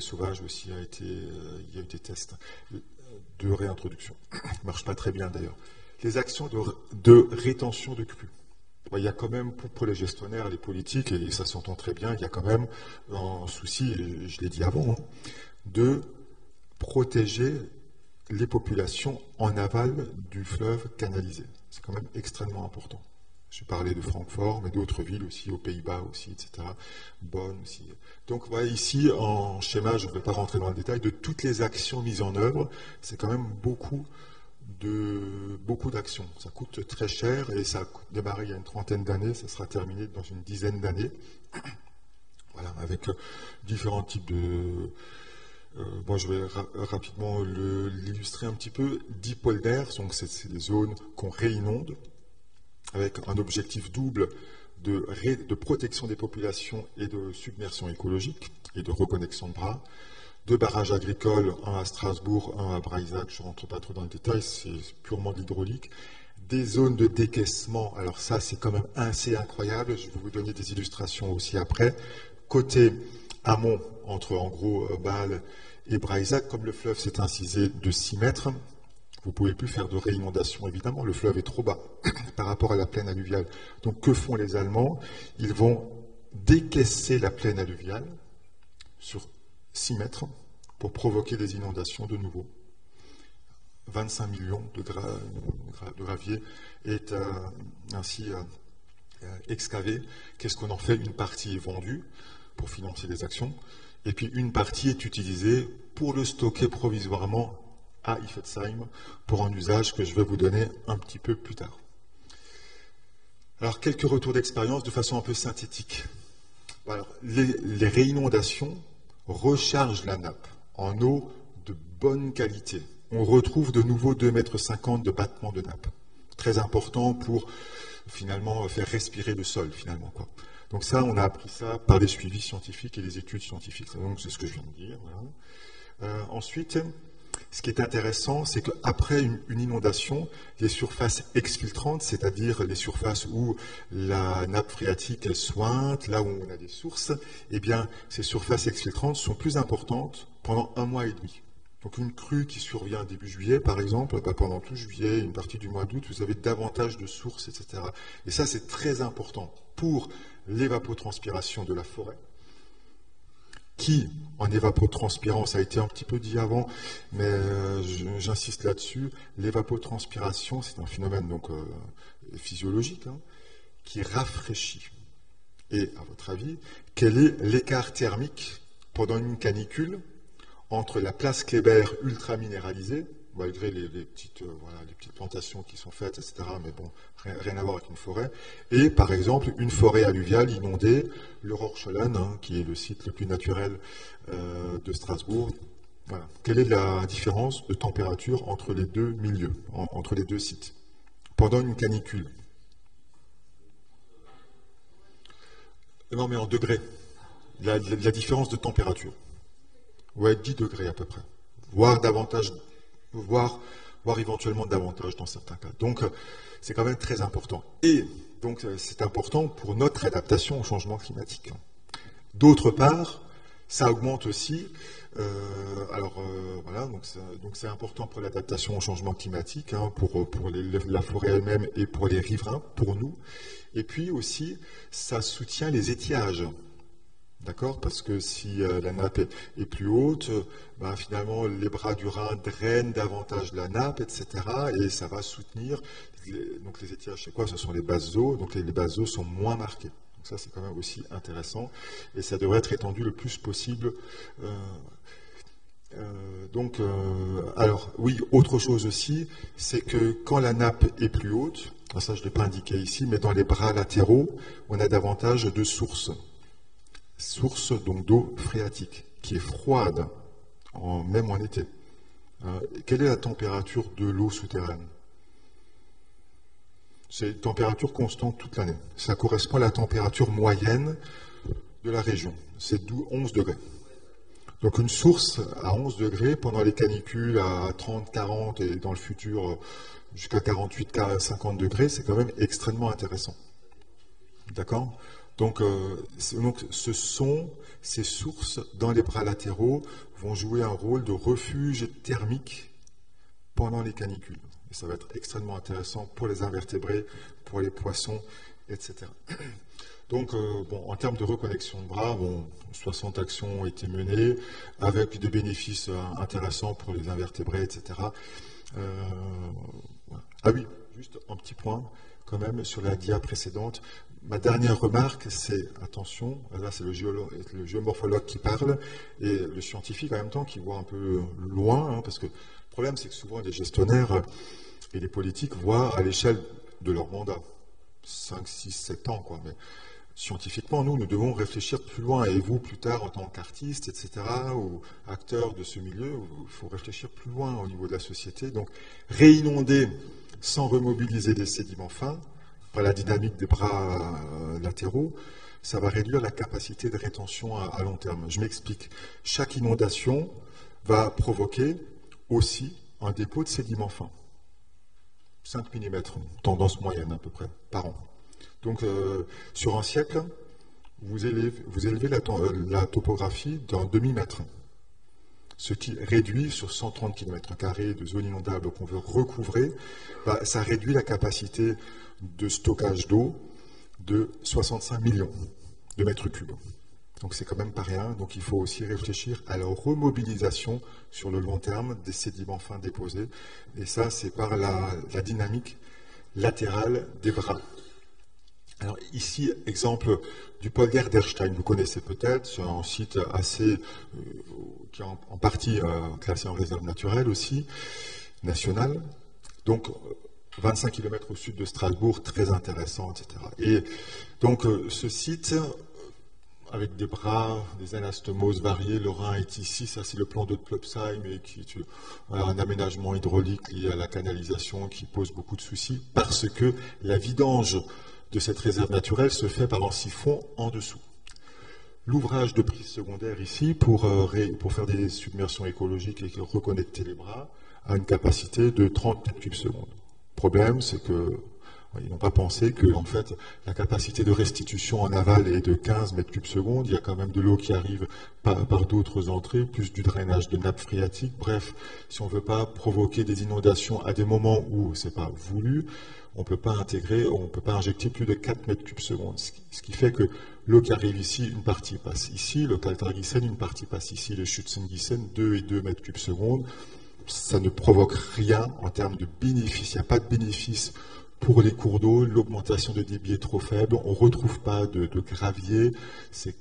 sauvage aussi il y a eu des tests de réintroduction. Ça ne marche pas très bien d'ailleurs. Les actions de rétention de crues. Il y a quand même, pour les gestionnaires, les politiques, et ça s'entend très bien, il y a quand même un souci, et je l'ai dit avant, de protéger les populations en aval du fleuve canalisé. C'est quand même extrêmement important. Je parlais de Francfort, mais d'autres villes aussi, aux Pays-Bas aussi, etc. Bonn aussi. Donc voilà, ici, en schéma, je ne vais pas rentrer dans le détail, de toutes les actions mises en œuvre, c'est quand même beaucoup d'actions. Ça coûte très cher et ça a démarré il y a une trentaine d'années, ça sera terminé dans une dizaine d'années. Voilà, avec différents types de... je vais rapidement l'illustrer un petit peu. 10 polders, donc c'est des zones qu'on réinonde, avec un objectif double de protection des populations et de submersion écologique et de reconnexion de bras. 2 barrages agricoles, un à Strasbourg, un à Breisach, je ne rentre pas trop dans le détail, c'est purement de l'hydraulique. Des zones de décaissement, alors ça c'est quand même assez incroyable, je vais vous donner des illustrations aussi après. Côté amont, entre en gros Bâle et Breisach, comme le fleuve s'est incisé de 6 mètres, vous ne pouvez plus faire de réinondation, évidemment, le fleuve est trop bas par rapport à la plaine alluviale. Donc que font les Allemands? Ils vont décaisser la plaine alluviale sur 6 mètres pour provoquer des inondations de nouveau. 25 millions de gravier est ainsi excavé. Qu'est-ce qu'on en fait? Une partie est vendue pour financer les actions, et puis une partie est utilisée pour le stocker provisoirement à Iffezheim pour un usage que je vais vous donner un petit peu plus tard. Alors, quelques retours d'expérience de façon un peu synthétique. Alors, les réinondations rechargent la nappe en eau de bonne qualité. On retrouve de nouveau 2,50 m de battement de nappe. Très important pour finalement faire respirer le sol, finalement, quoi. Donc ça, on a appris ça par les suivis scientifiques et les études scientifiques. Donc c'est ce que je viens de dire. Voilà. Ensuite, ce qui est intéressant, c'est qu'après une inondation, les surfaces exfiltrantes, c'est-à-dire les surfaces où la nappe phréatique elle sointe, là où on a des sources, eh bien, ces surfaces exfiltrantes sont plus importantes pendant 1 mois et demi. Donc une crue qui survient début juillet, par exemple, pendant tout juillet, une partie du mois d'août, vous avez davantage de sources, etc. Et ça, c'est très important pour l'évapotranspiration de la forêt, qui, en évapotranspirant, ça a été un petit peu dit avant, mais j'insiste là-dessus, l'évapotranspiration, c'est un phénomène donc physiologique, qui rafraîchit. Et, à votre avis, quel est l'écart thermique pendant une canicule entre la place Kléber ultra minéralisée, malgré les petites plantations qui sont faites, etc., mais bon, rien à voir avec une forêt, et par exemple une forêt alluviale inondée, le Rorschollen, qui est le site le plus naturel de Strasbourg. Voilà. Quelle est la différence de température entre les deux milieux, entre les deux sites, pendant une canicule? Non, mais en degrés. La différence de température. Ouais, 10 degrés à peu près. Voire davantage, voire éventuellement davantage dans certains cas. Donc, c'est quand même très important. Et donc, c'est important pour notre adaptation au changement climatique. D'autre part, Ça augmente aussi, voilà, donc c'est important pour l'adaptation au changement climatique, hein, pour la forêt elle-même et pour les riverains, pour nous. Et puis aussi, ça soutient les étiages. D'accord? Parce que si la nappe est plus haute, ben, finalement les bras du Rhin drainent davantage la nappe, etc. Et ça va soutenir. Donc les étiages, c'est quoi? Ce sont les basses eaux. Donc les basses eaux sont moins marquées. Donc ça, c'est quand même aussi intéressant. Et ça devrait être étendu le plus possible. Alors oui, autre chose aussi, c'est que quand la nappe est plus haute, ça je ne l'ai pas indiqué ici, mais dans les bras latéraux, on a davantage de sources. Source donc d'eau phréatique, qui est froide, même en été. Quelle est la température de l'eau souterraine? C'est une température constante toute l'année. Ça correspond à la température moyenne de la région. C'est 11 degrés. Donc une source à 11 degrés pendant les canicules à 30, 40 et dans le futur jusqu'à 48, 50 degrés, c'est quand même extrêmement intéressant. D'accord? Donc, ces sources dans les bras latéraux vont jouer un rôle de refuge thermique pendant les canicules. Et ça va être extrêmement intéressant pour les invertébrés, pour les poissons, etc. Donc, en termes de reconnexion de bras, 60 actions ont été menées avec des bénéfices intéressants pour les invertébrés, etc. Voilà. Ah oui, juste un petit point quand même sur la dia précédente. Ma dernière remarque, c'est, attention, là c'est le géomorphologue qui parle, et le scientifique en même temps qui voit un peu loin, hein, parce que le problème c'est que souvent les gestionnaires et les politiques voient à l'échelle de leur mandat, 5, 6, 7 ans, quoi. Mais scientifiquement, nous devons réfléchir plus loin, et vous, plus tard, en tant qu'artiste, etc., ou acteur de ce milieu, il faut réfléchir plus loin au niveau de la société. Donc, réinonder sans remobiliser des sédiments fins, par la dynamique des bras latéraux, ça va réduire la capacité de rétention à long terme. Je m'explique. Chaque inondation va provoquer aussi un dépôt de sédiments fins. 5 mm, tendance moyenne à peu près, par an. Donc, sur un siècle, vous élevez la topographie d'un demi-mètre, ce qui réduit sur 130 km² de zone inondable qu'on veut recouvrer, ça réduit la capacité de stockage d'eau de 65 millions de mètres cubes. Donc c'est quand même pas rien. Donc il faut aussi réfléchir à la remobilisation sur le long terme des sédiments fins déposés. Et ça, c'est par la dynamique latérale des bras. Alors ici, exemple du polder d'Erstein, vous connaissez peut-être, c'est un site assez, qui est en partie classé en réserve naturelle aussi, nationale. Donc 25 km au sud de Strasbourg, très intéressant, etc. Et donc ce site, avec des bras, des anastomoses variés, le Rhin est ici, ça c'est le plan de Plopsheim, et un aménagement hydraulique lié à la canalisation qui pose beaucoup de soucis, parce que la vidange de cette réserve naturelle se fait par un siphon en dessous. L'ouvrage de prise secondaire ici, pour faire des submersions écologiques et reconnecter les bras, a une capacité de 30 m3/s. Le problème, c'est qu'ils n'ont pas pensé que en fait, la capacité de restitution en aval est de 15 m3/s. Il y a quand même de l'eau qui arrive par d'autres entrées, plus du drainage de nappes phréatiques. Bref, si on ne veut pas provoquer des inondations à des moments où ce n'est pas voulu, on ne peut pas injecter plus de 4 m3/s. Ce qui fait que l'eau qui arrive ici, une partie passe ici, le Kaltragießen, une partie passe ici, le Schützengießen, 2 et 2 m3/s. Ça ne provoque rien en termes de bénéfice. Il n'y a pas de bénéfice pour les cours d'eau. L'augmentation de débit est trop faible. On ne retrouve pas de gravier. C'est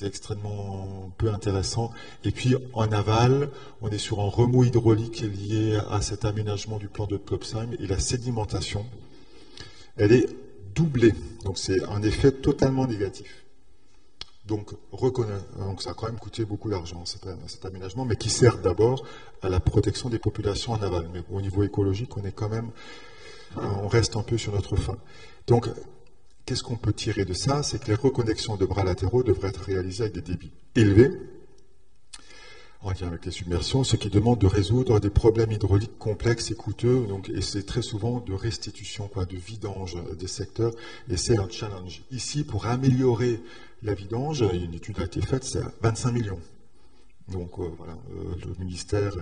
extrêmement peu intéressant. Et puis, en aval, on est sur un remous hydraulique lié à cet aménagement du plan de Plopsheim. Et la sédimentation, elle est doublée. Donc, c'est un effet totalement négatif. Donc ça a quand même coûté beaucoup d'argent, cet aménagement, mais qui sert d'abord à la protection des populations en aval. Mais au niveau écologique, on reste un peu sur notre faim. Donc, qu'est-ce qu'on peut tirer de ça? C'est que les reconnexions de bras latéraux devraient être réalisées avec des débits élevés, en lien avec les submersions, ce qui demande de résoudre des problèmes hydrauliques complexes et coûteux, donc, et c'est très souvent de restitution, quoi, de vidange des secteurs, et c'est un challenge. Ici, pour améliorer la vidange, une étude a été faite, c'est à 25 millions. Donc voilà, le ministère,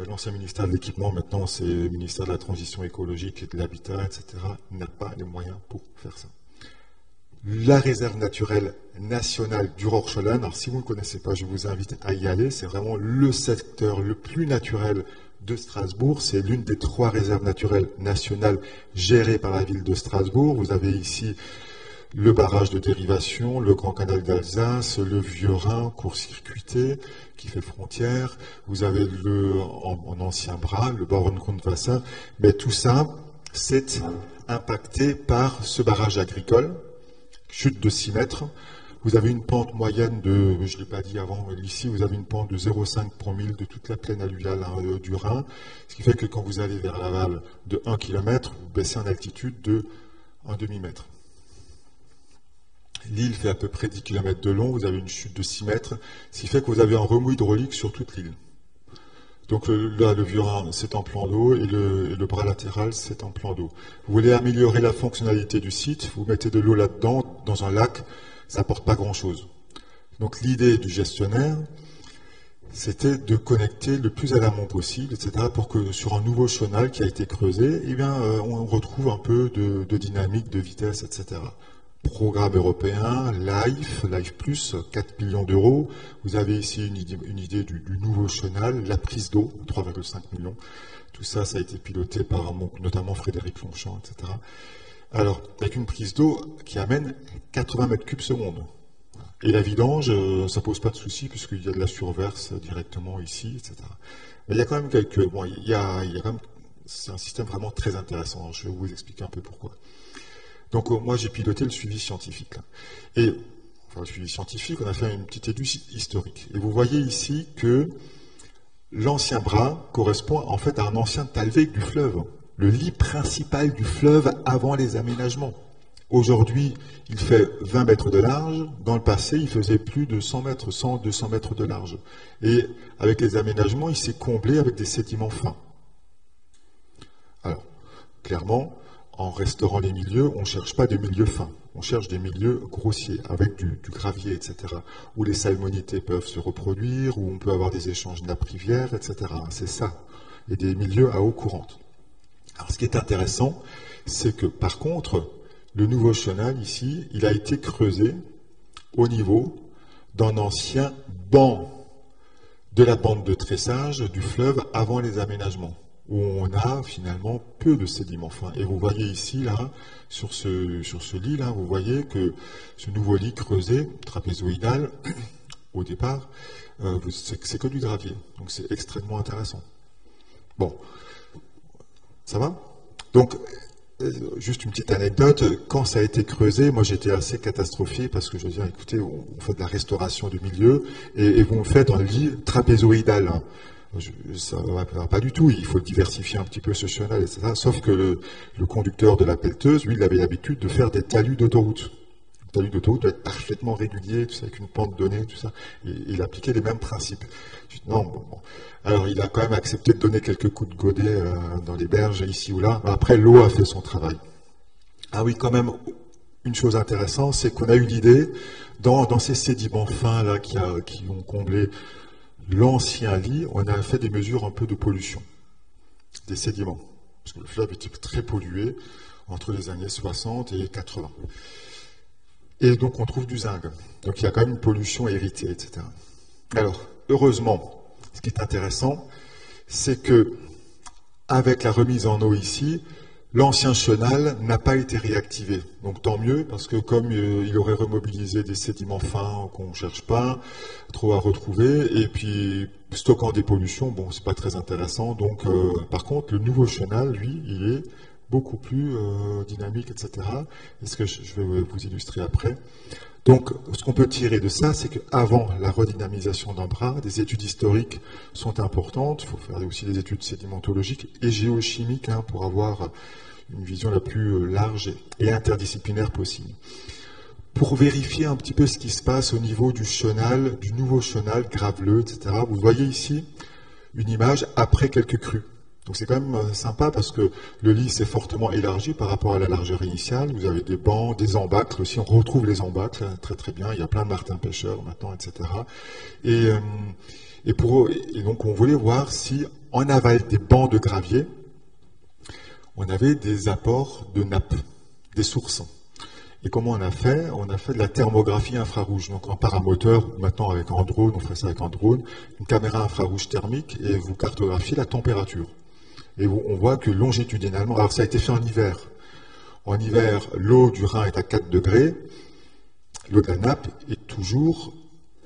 l'ancien ministère de l'équipement, maintenant c'est le ministère de la transition écologique et de l'habitat, etc., n'a pas les moyens pour faire ça. La réserve naturelle nationale du Rorscholland, alors si vous ne connaissez pas, je vous invite à y aller, c'est vraiment le secteur le plus naturel de Strasbourg, c'est l'une des 3 réserves naturelles nationales gérées par la ville de Strasbourg. Vous avez ici le barrage de dérivation, le Grand Canal d'Alsace, le Vieux-Rhin court-circuité qui fait frontière, vous avez en ancien bras, le Bauerngrundwasser, mais tout ça, c'est impacté par ce barrage agricole, chute de 6 mètres. Vous avez une pente moyenne de, je ne l'ai pas dit avant, ici vous avez une pente de 0,5 pour 1000 de toute la plaine alluviale du Rhin, ce qui fait que quand vous allez vers l'aval de 1 km, vous baissez en altitude de 1 demi-mètre. L'île fait à peu près 10 km de long, vous avez une chute de 6 mètres, ce qui fait que vous avez un remous hydraulique sur toute l'île. Donc là, le Vieux-Rhin, c'est en plan d'eau, et le bras latéral, c'est en plan d'eau. Vous voulez améliorer la fonctionnalité du site, vous mettez de l'eau là-dedans, dans un lac, ça n'apporte pas grand-chose. Donc l'idée du gestionnaire, c'était de connecter le plus à l'amont possible, etc., pour que sur un nouveau chenal qui a été creusé, eh bien, on retrouve un peu de dynamique, de vitesse, etc. Programme européen, LIFE Plus, 4 millions d'euros. Vous avez ici une idée du nouveau chenal, la prise d'eau, 3,5 millions. Tout ça, ça a été piloté par notamment Frédéric Longchamp, etc. Alors, avec une prise d'eau qui amène 80 mètres cubes seconde. Et la vidange, ça pose pas de souci puisqu'il y a de la surverse directement ici, etc. Mais il y a quand même c'est un système vraiment très intéressant. Je vais vous expliquer un peu pourquoi. Donc moi j'ai piloté le suivi scientifique. Là. Et le suivi scientifique, on a fait une petite étude historique. Et vous voyez ici que l'ancien bras correspond en fait à un ancien talweg du fleuve, le lit principal du fleuve avant les aménagements. Aujourd'hui, il fait 20 mètres de large. Dans le passé, il faisait plus de 100 mètres, 100, 200 mètres de large. Et avec les aménagements, il s'est comblé avec des sédiments fins. Alors, clairement, en restaurant les milieux, on ne cherche pas des milieux fins, on cherche des milieux grossiers, avec du gravier, etc., où les salmonités peuvent se reproduire, où on peut avoir des échanges nappe-rivière, etc. C'est ça, et des milieux à eau courante. Alors ce qui est intéressant, c'est que par contre, le nouveau chenal ici, il a été creusé au niveau d'un ancien banc de la bande de tressage du fleuve avant les aménagements, où on a finalement peu de sédiments fins. Et vous voyez ici, là, sur ce lit, là, vous voyez que ce nouveau lit creusé, trapézoïdal, au départ, c'est que du gravier. Donc c'est extrêmement intéressant. Bon, ça va? Donc, juste une petite anecdote, quand ça a été creusé, moi j'étais assez catastrophé parce que je veux dire, écoutez, on fait de la restauration du milieu et vous me faites un lit trapézoïdal. Hein. Ça ne va pas du tout, il faut diversifier un petit peu ce chenal, etc. Sauf que le conducteur de la pelleteuse, lui, il avait l'habitude de faire des talus d'autoroute. Le talus d'autoroute doit être parfaitement régulier, tout ça, avec une pente donnée, tout ça. Et il appliquait les mêmes principes. Je dis, non, bon. Alors il a quand même accepté de donner quelques coups de godet dans les berges, ici ou là. Après, l'eau a fait son travail. Ah oui, quand même, une chose intéressante, c'est qu'on a eu l'idée, dans ces sédiments fins là qui ont comblé l'ancien lit, on a fait des mesures un peu de pollution, des sédiments, parce que le fleuve était très pollué entre les années 60 et 80. Et donc on trouve du zinc. Donc il y a quand même une pollution héritée, etc. Alors, heureusement, ce qui est intéressant, c'est que avec la remise en eau ici, l'ancien chenal n'a pas été réactivé. Donc tant mieux, parce que comme il aurait remobilisé des sédiments fins qu'on ne cherche pas trop à retrouver, et puis stockant des pollutions, bon, c'est pas très intéressant. Donc par contre, le nouveau chenal, lui, il est beaucoup plus dynamique, etc. Et ce que je vais vous illustrer après. Donc, ce qu'on peut tirer de ça, c'est qu'avant la redynamisation d'un bras, des études historiques sont importantes. Il faut faire aussi des études sédimentologiques et géochimiques pour avoir une vision la plus large et interdisciplinaire possible. pour vérifier un petit peu ce qui se passe au niveau du chenal, du nouveau chenal graveleux, etc. Vous voyez ici une image après quelques crues. Donc c'est quand même sympa parce que le lit s'est fortement élargi par rapport à la largeur initiale. Vous avez des bancs, des embâcles aussi. On retrouve les embâcles très très bien. Il y a plein de martins pêcheurs maintenant, etc. Et donc on voulait voir si en aval des bancs de gravier, on avait des apports de nappes, des sources. Et comment on a fait? On a fait de la thermographie infrarouge, donc en paramoteur, maintenant avec un drone, on fait ça avec un drone, une caméra infrarouge thermique, et vous cartographiez la température. Et on voit que longitudinalement, alors ça a été fait en hiver. En hiver, l'eau du Rhin est à 4 degrés, l'eau de la nappe est toujours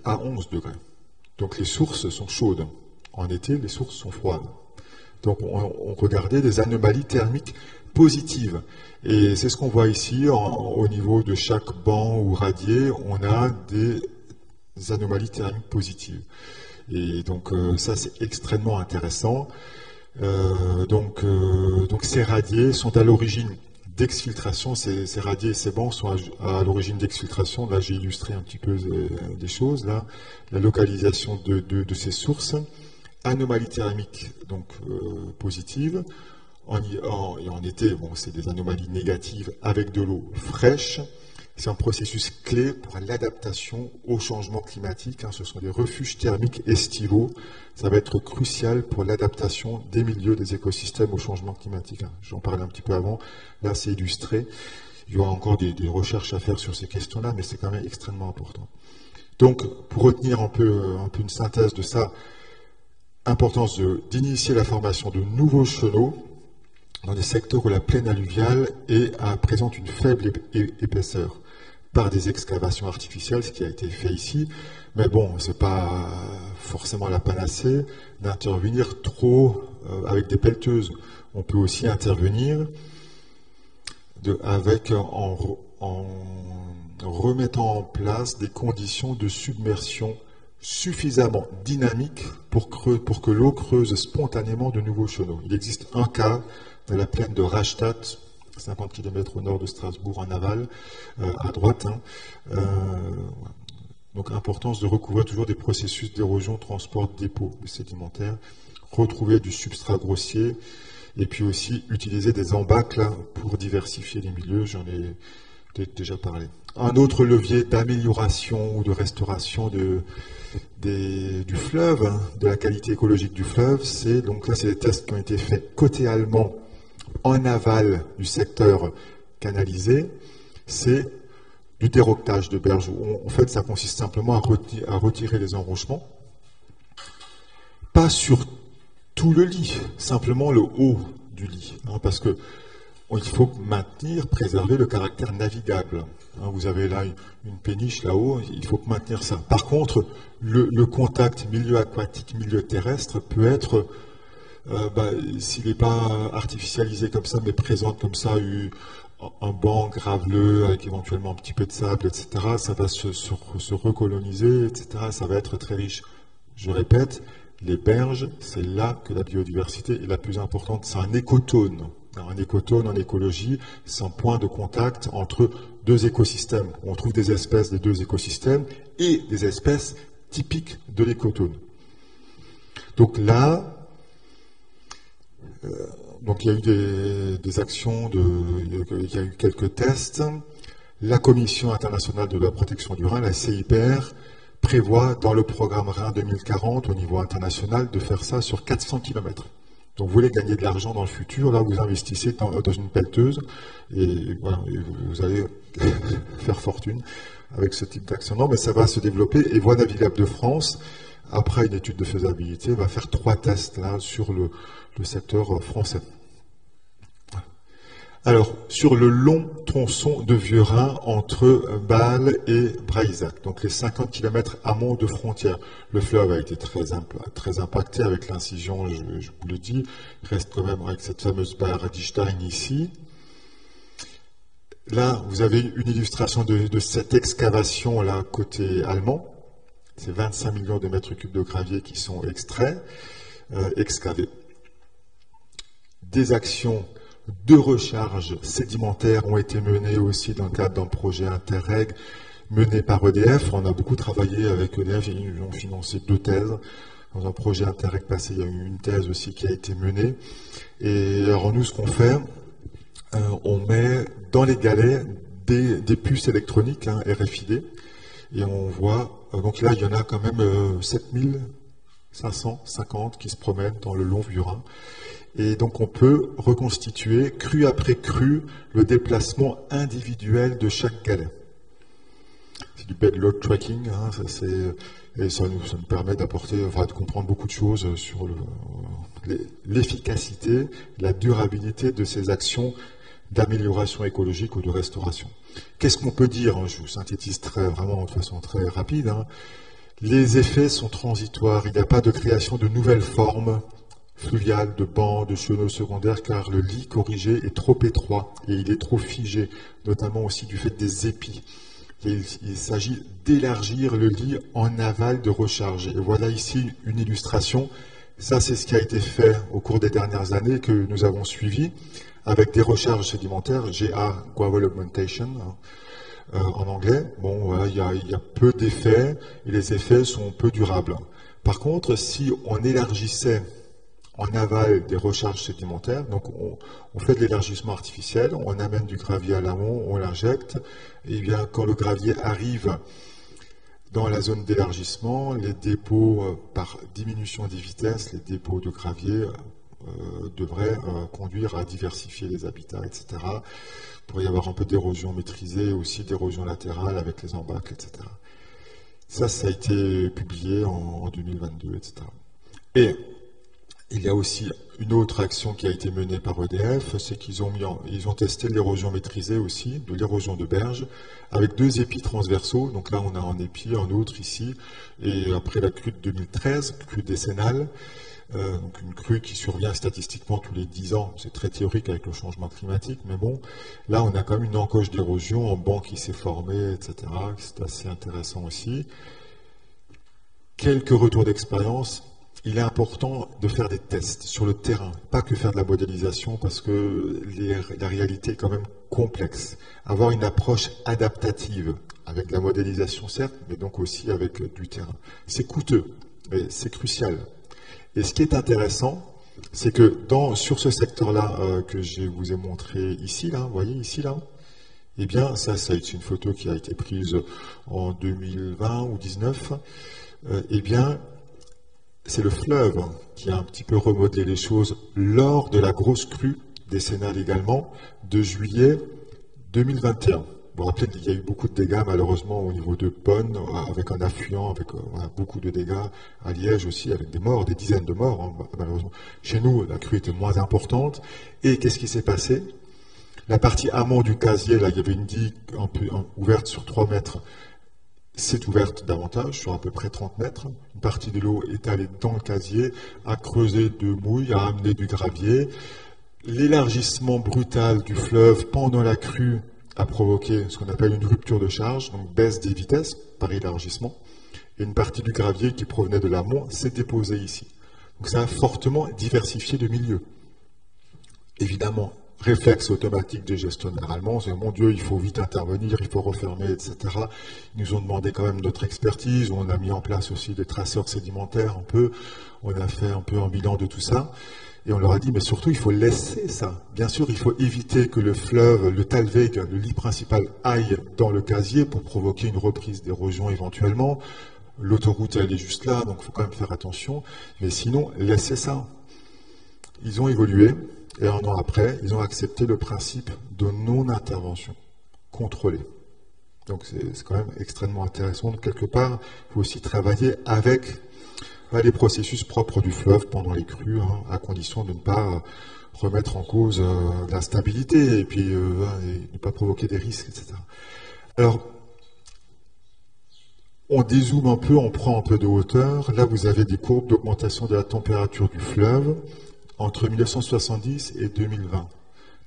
à 11 degrés. Donc les sources sont chaudes. En été, les sources sont froides. Donc on regardait des anomalies thermiques positives. Et c'est ce qu'on voit ici, au niveau de chaque banc ou radier, on a des anomalies thermiques positives. Et donc ça c'est extrêmement intéressant. Donc ces radiers sont à l'origine d'exfiltration, ces radiers et ces bancs sont à l'origine d'exfiltration. Là j'ai illustré un petit peu des choses, là, la localisation de ces sources. Anomalies thermiques donc positives. En été, bon, c'est des anomalies négatives avec de l'eau fraîche. C'est un processus clé pour l'adaptation au changement climatique. Hein. Ce sont des refuges thermiques estivaux. Ça va être crucial pour l'adaptation des milieux, des écosystèmes au changement climatique. Hein. J'en parlais un petit peu avant. Là, c'est illustré. Il y aura encore des recherches à faire sur ces questions-là, mais c'est quand même extrêmement important. Donc, pour retenir un peu une synthèse de ça, importance d'initier la formation de nouveaux chenaux dans des secteurs où la plaine alluviale présente une faible épaisseur par des excavations artificielles, ce qui a été fait ici. Mais bon, ce n'est pas forcément la panacée d'intervenir trop avec des pelleteuses. On peut aussi intervenir en remettant en place des conditions de submersion suffisamment dynamiques pour que l'eau creuse spontanément de nouveaux chenaux. Il existe un cas dans la plaine de Rastatt, 50 km au nord de Strasbourg en aval, à droite. Hein. Donc importance de recouvrir toujours des processus d'érosion, transport, dépôt sédimentaire, retrouver du substrat grossier, et puis aussi utiliser des embâcles pour diversifier les milieux, j'en ai déjà parlé. Un autre levier d'amélioration ou de restauration du fleuve, hein, de la qualité écologique du fleuve, c'est donc là c'est des tests qui ont été faits côté allemand en aval du secteur canalisé, c'est du déroquetage de berges. En fait, ça consiste simplement à retirer les enrochements, pas sur tout le lit, simplement le haut du lit, hein, parce que il faut préserver le caractère navigable. Hein, vous avez là une péniche là-haut, il faut maintenir ça. Par contre, le contact milieu aquatique, milieu terrestre peut être, s'il n'est pas artificialisé comme ça, mais présente comme ça, un banc graveleux avec éventuellement un petit peu de sable, etc., ça va se recoloniser, etc., ça va être très riche. Je répète, les berges, c'est là que la biodiversité est la plus importante. C'est un écotone. Un écotone en écologie, c'est un point de contact entre deux écosystèmes. On trouve des espèces des deux écosystèmes et des espèces typiques de l'écotone. Donc là, il y a eu des actions, il y a eu quelques tests. La Commission internationale de la protection du Rhin, la CIPR, prévoit dans le programme Rhin 2040 au niveau international de faire ça sur 400 km. Donc vous voulez gagner de l'argent dans le futur, là vous investissez dans une pelleteuse et voilà, vous allez faire fortune avec ce type d'action. Non, mais ça va se développer et Voies navigables de France, après une étude de faisabilité, va faire 3 tests là sur le secteur français. Alors, sur le long tronçon de Vieux-Rhin entre Bâle et Breisach, donc les 50 km amont de frontière, le fleuve a été très impacté avec l'incision, je vous le dis, il reste quand même avec cette fameuse barre d'Istein ici. Là, vous avez une illustration de cette excavation là côté allemand, c'est 25 millions de mètres cubes de gravier qui sont excavés. Des actions 2 recharges sédimentaires ont été menées aussi dans le cadre d'un projet Interreg mené par EDF. On a beaucoup travaillé avec EDF, ils nous ont financé 2 thèses. Dans un projet Interreg passé, il y a eu une thèse aussi qui a été menée. Et alors nous, ce qu'on fait, on met dans les galets des puces électroniques, hein, RFID, et on voit, donc là, il y en a quand même 7550 qui se promènent dans le long du Rhin. Et donc on peut reconstituer, crue après crue, le déplacement individuel de chaque galet. C'est du bed load tracking, hein, et ça nous permet d'apporter, enfin, de comprendre beaucoup de choses sur l'efficacité, la durabilité de ces actions d'amélioration écologique ou de restauration. Qu'est-ce qu'on peut dire, hein, je vous synthétise vraiment de façon très rapide, hein. Les effets sont transitoires, il n'y a pas de création de nouvelles formes fluviales, de bancs, de chenaux secondaires, car le lit corrigé est trop étroit et il est trop figé, notamment aussi du fait des épis. Il s'agit d'élargir le lit en aval de recharge. Et voilà ici une illustration. Ça, c'est ce qui a été fait au cours des dernières années que nous avons suivi avec des recharges sédimentaires, GA, Gravel Augmentation, en anglais. Bon, voilà, il y a peu d'effets et les effets sont peu durables. Par contre, si on élargissait en aval des recharges sédimentaires, donc on fait de l'élargissement artificiel, on amène du gravier à l'amont, on l'injecte, et bien quand le gravier arrive dans la zone d'élargissement, les dépôts, par diminution des vitesses, les dépôts de gravier devraient conduire à diversifier les habitats, etc. Il pourrait y avoir un peu d'érosion maîtrisée, aussi d'érosion latérale avec les embâcles, etc. Ça a été publié en 2022, etc. Et il y a aussi une autre action qui a été menée par EDF, c'est qu'ils ont testé l'érosion maîtrisée aussi, de l'érosion de berge, avec 2 épis transversaux. Donc là, on a un épi, un autre ici, et après la crue de 2013, crue décennale, donc une crue qui survient statistiquement tous les 10 ans. C'est très théorique avec le changement climatique, mais bon, là, on a quand même une encoche d'érosion, un banc qui s'est formé, etc. C'est assez intéressant aussi. Quelques retours d'expérience. Il est important de faire des tests sur le terrain, pas que faire de la modélisation, parce que la réalité est quand même complexe. Avoir une approche adaptative, avec la modélisation certes, mais donc aussi avec du terrain. C'est coûteux, mais c'est crucial. Et ce qui est intéressant, c'est que sur ce secteur-là que je vous ai montré ici, là, vous voyez ici, là, eh bien, ça c'est une photo qui a été prise en 2020 ou 2019, eh bien, c'est le fleuve qui a un petit peu remodelé les choses lors de la grosse crue décennale également de juillet 2021. Vous vous rappelez qu'il y a eu beaucoup de dégâts malheureusement au niveau de Bonn, avec un affluent, avec beaucoup de dégâts à Liège aussi, avec des morts, des dizaines de morts, hein, malheureusement. Chez nous, la crue était moins importante. Et qu'est-ce qui s'est passé? La partie amont du casier, là, il y avait une digue ouverte sur 3 mètres. C'est ouverte davantage, sur à peu près 30 mètres. Une partie de l'eau est allée dans le casier, a creusé de mouille, a amené du gravier. L'élargissement brutal du fleuve pendant la crue a provoqué ce qu'on appelle une rupture de charge, donc baisse des vitesses par élargissement. Et une partie du gravier qui provenait de l'amont s'est déposée ici. Donc ça a fortement diversifié le milieu. Évidemment, réflexe automatique des gestionnaires allemands, c'est mon Dieu, il faut vite intervenir, il faut refermer, etc. Ils nous ont demandé quand même notre expertise, on a mis en place aussi des traceurs sédimentaires on a fait un peu un bilan de tout ça, et on leur a dit, mais surtout il faut laisser ça. Bien sûr, il faut éviter que le fleuve, le Talweg, le lit principal, aille dans le casier pour provoquer une reprise d'érosion éventuellement. L'autoroute, elle est juste là, donc il faut quand même faire attention, mais sinon, laissez ça. Ils ont évolué. Et 1 an après, ils ont accepté le principe de non-intervention contrôlée. Donc c'est quand même extrêmement intéressant. Donc, quelque part, il faut aussi travailler avec les processus propres du fleuve pendant les crues, hein, à condition de ne pas remettre en cause la stabilité et puis ne pas provoquer des risques, etc. Alors, on dézoome un peu, on prend un peu de hauteur. Là, vous avez des courbes d'augmentation de la température du fleuve entre 1970 et 2020.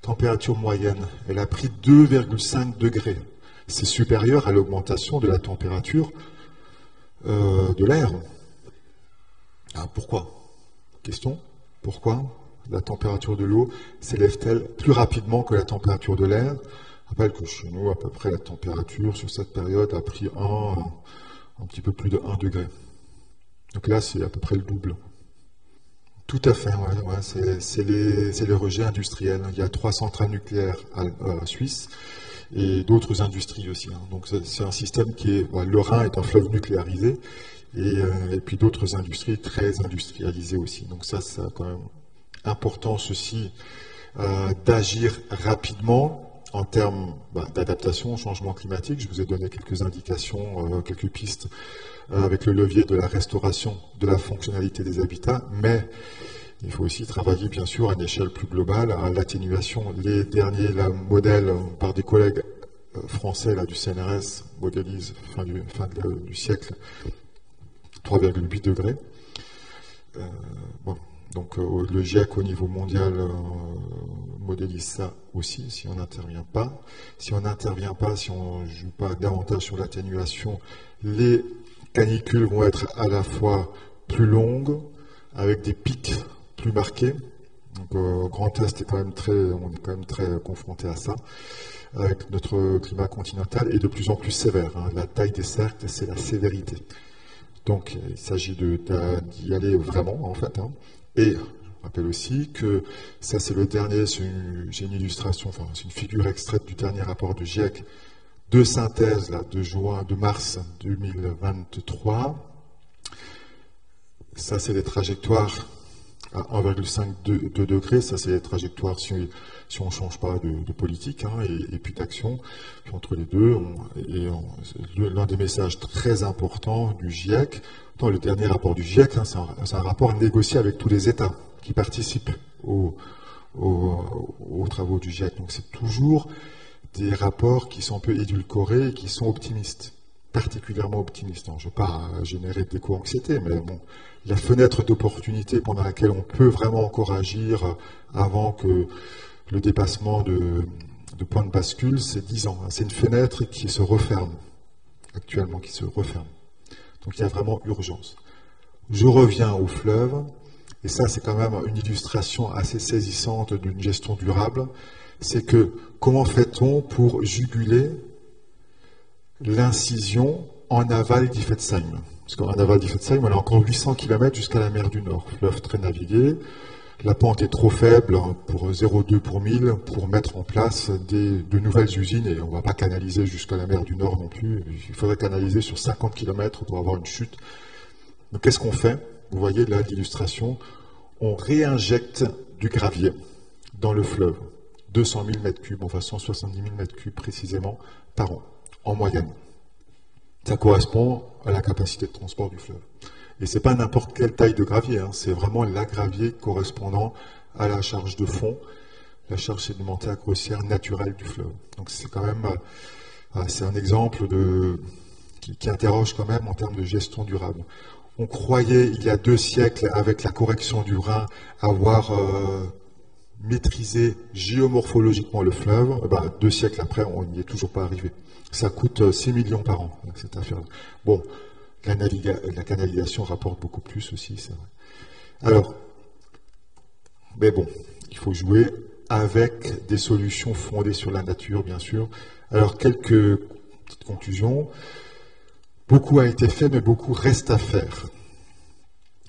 Température moyenne, elle a pris 2,5 degrés. C'est supérieur à l'augmentation de la température de l'air. Ah, pourquoi? Question? Pourquoi? la température de l'eau s'élève-t-elle plus rapidement que la température de l'air? Je rappelle que chez nous, à peu près, la température sur cette période a pris un petit peu plus de 1 degré. Donc là, c'est à peu près le double. Tout à fait, c'est les rejets industriels. Il y a 3 centrales nucléaires en Suisse et d'autres industries aussi. Donc c'est un système qui est... le Rhin est un fleuve nucléarisé et puis d'autres industries très industrialisées aussi. Donc ça a quand même importance aussi d'agir rapidement en termes d'adaptation au changement climatique. Je vous ai donné quelques indications, quelques pistes avec le levier de la restauration de la fonctionnalité des habitats, mais il faut aussi travailler bien sûr à une échelle plus globale à l'atténuation. Les derniers modèles par des collègues français du CNRS modélisent fin du siècle 3,8 degrés. Donc le GIEC au niveau mondial modélise ça aussi si on n'intervient pas. Si on n'intervient pas, si on ne joue pas davantage sur l'atténuation, les canicules vont être à la fois plus longues, avec des pics plus marqués. Donc Grand Est on est quand même très confronté à ça, avec notre climat continental, et de plus en plus sévère. La taille des cercles, c'est la sévérité. Donc il s'agit d'y aller vraiment, en fait. Et je rappelle aussi que ça, c'est le dernier, c'est une illustration, c'est une figure extraite du dernier rapport du GIEC de synthèse de mars 2023. Ça, c'est les trajectoires à 1,5 degrés. Ça, c'est les trajectoires si on ne change pas de politique et puis d'action. Entre les deux, l'un des messages très importants du GIEC, dans le dernier rapport du GIEC, c'est un rapport négocié avec tous les États qui participent aux travaux du GIEC. Donc c'est toujours des rapports qui sont un peu édulcorés et qui sont optimistes, particulièrement optimistes. Je ne veux pas générer d'éco-anxiété, mais bon, la fenêtre d'opportunité pendant laquelle on peut vraiment encore agir avant que le dépassement de point de bascule, c'est 10 ans. C'est une fenêtre qui se referme, actuellement, qui se referme. Donc il y a vraiment urgence. Je reviens au fleuve, et ça c'est quand même une illustration assez saisissante d'une gestion durable, c'est que comment fait-on pour juguler l'incision en aval d'Iffezheim? Parce qu'en aval d'Iffezheim, on a encore 800 km jusqu'à la mer du Nord, fleuve très navigué. La pente est trop faible pour 0,2 pour 1000 pour mettre en place de nouvelles usines, et on ne va pas canaliser jusqu'à la mer du Nord non plus. Il faudrait canaliser sur 50 km pour avoir une chute. Donc qu'est-ce qu'on fait? Vous voyez là l'illustration, on réinjecte du gravier dans le fleuve. 200 000 m3, enfin 170 000 m3 précisément par an, en moyenne. Ça correspond à la capacité de transport du fleuve. Et ce n'est pas n'importe quelle taille de gravier, c'est vraiment la gravier correspondant à la charge de fond, la charge sédimentaire grossière naturelle du fleuve. Donc c'est quand même c'est un exemple qui interroge quand même en termes de gestion durable. On croyait il y a 2 siècles, avec la correction du Rhin, avoir maîtrisé géomorphologiquement le fleuve. 2 siècles après, on n'y est toujours pas arrivé. Ça coûte 6 millions par an, cette affaire-là. Bon, la canalisation rapporte beaucoup plus aussi, c'est vrai. Alors, mais bon, il faut jouer avec des solutions fondées sur la nature, bien sûr. Alors, quelques petites conclusions. Beaucoup a été fait, mais beaucoup reste à faire.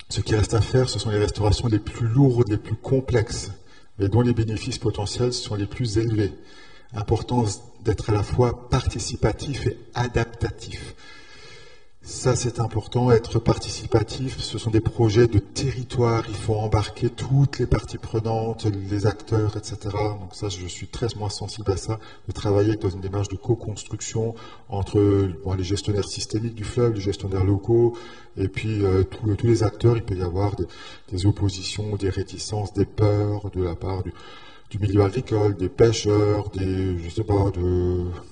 Ce qui reste à faire, ce sont les restaurations les plus lourdes, les plus complexes, mais dont les bénéfices potentiels sont les plus élevés. Importance d'être à la fois participatif et adaptatif. Ça, c'est important, être participatif, ce sont des projets de territoire, il faut embarquer toutes les parties prenantes, les acteurs, etc. Donc ça, je suis très moins sensible à ça, de travailler dans une démarche de co-construction entre les gestionnaires systémiques du fleuve, les gestionnaires locaux, et puis tous les acteurs. Il peut y avoir des oppositions, des réticences, des peurs de la part du milieu agricole, des pêcheurs, des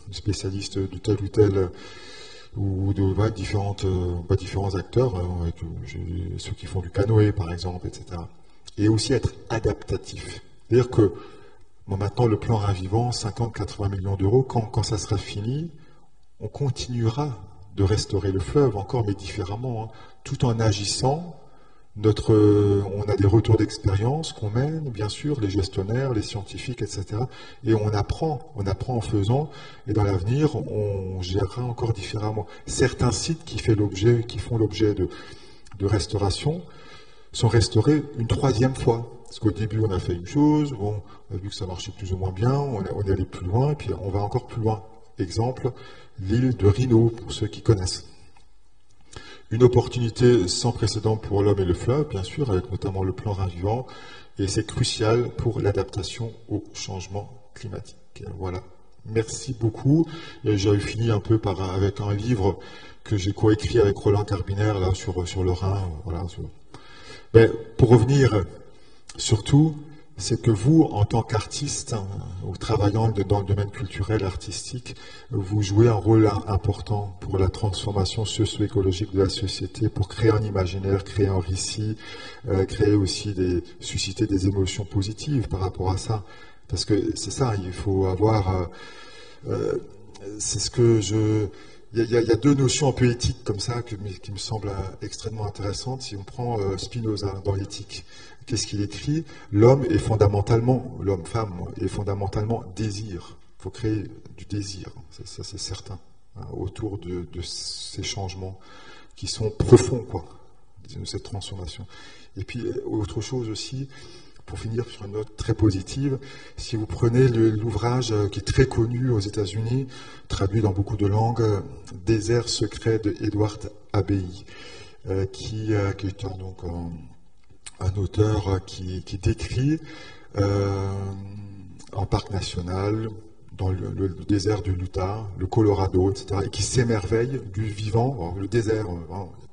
spécialistes de tel ou tel ou de différents acteurs, avec ceux qui font du canoë par exemple, etc. Et aussi être adaptatif. C'est-à-dire que maintenant le plan Rhin Vivant, 50-80 millions d'euros, quand ça sera fini, on continuera de restaurer le fleuve encore, mais différemment, tout en agissant On a des retours d'expérience qu'on mène, bien sûr, les gestionnaires, les scientifiques, etc. Et on apprend en faisant, et dans l'avenir, on gérera encore différemment. Certains sites qui font l'objet de restauration sont restaurés une troisième fois. Parce qu'au début, on a fait une chose, bon, on a vu que ça marchait plus ou moins bien, on est allé plus loin, et puis on va encore plus loin. Exemple, l'île de Rhino, pour ceux qui connaissent. Une opportunité sans précédent pour l'homme et le fleuve, bien sûr, avec notamment le plan Rhin vivant, et c'est crucial pour l'adaptation au changement climatique. Voilà. Merci beaucoup. J'avais fini un peu avec un livre que j'ai coécrit avec Roland Carbinaire là sur le Rhin. Voilà. Mais pour revenir, surtout, c'est que vous, en tant qu'artiste, ou travaillant dans le domaine culturel, artistique, vous jouez un rôle important pour la transformation socio-écologique de la société, pour créer un imaginaire, créer un récit, créer aussi susciter des émotions positives par rapport à ça. Parce que c'est ça, il faut avoir... c'est ce que je... Il y a deux notions un peu éthiques comme ça qui me semblent extrêmement intéressantes. Si on prend Spinoza dans l'éthique, qu'est-ce qu'il écrit? L'homme est fondamentalement, l'homme-femme est fondamentalement désir. Il faut créer du désir, ça c'est certain, hein, autour de ces changements qui sont profonds, quoi, de cette transformation. Et puis autre chose aussi, pour finir sur une note très positive, si vous prenez l'ouvrage qui est très connu aux États-Unis, traduit dans beaucoup de langues, Désert secret de Edward Abbey, qui est donc un auteur qui décrit un parc national dans le désert du Utah, le Colorado, etc., et qui s'émerveille du vivant. Alors, le désert,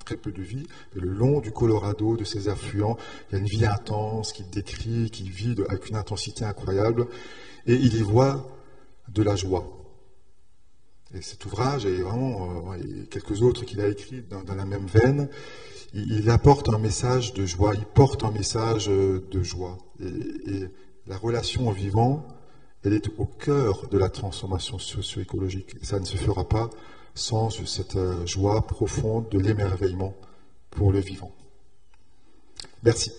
très peu de vie, mais le long du Colorado, de ses affluents, il y a une vie intense qu'il décrit, qui vit avec une intensité incroyable, et il y voit de la joie. Et cet ouvrage, et vraiment et quelques autres qu'il a écrits dans la même veine, il apporte un message de joie, il porte un message de joie. Et la relation au vivant, elle est au cœur de la transformation socio-écologique. Ça ne se fera pas sans cette joie profonde de l'émerveillement pour le vivant. Merci.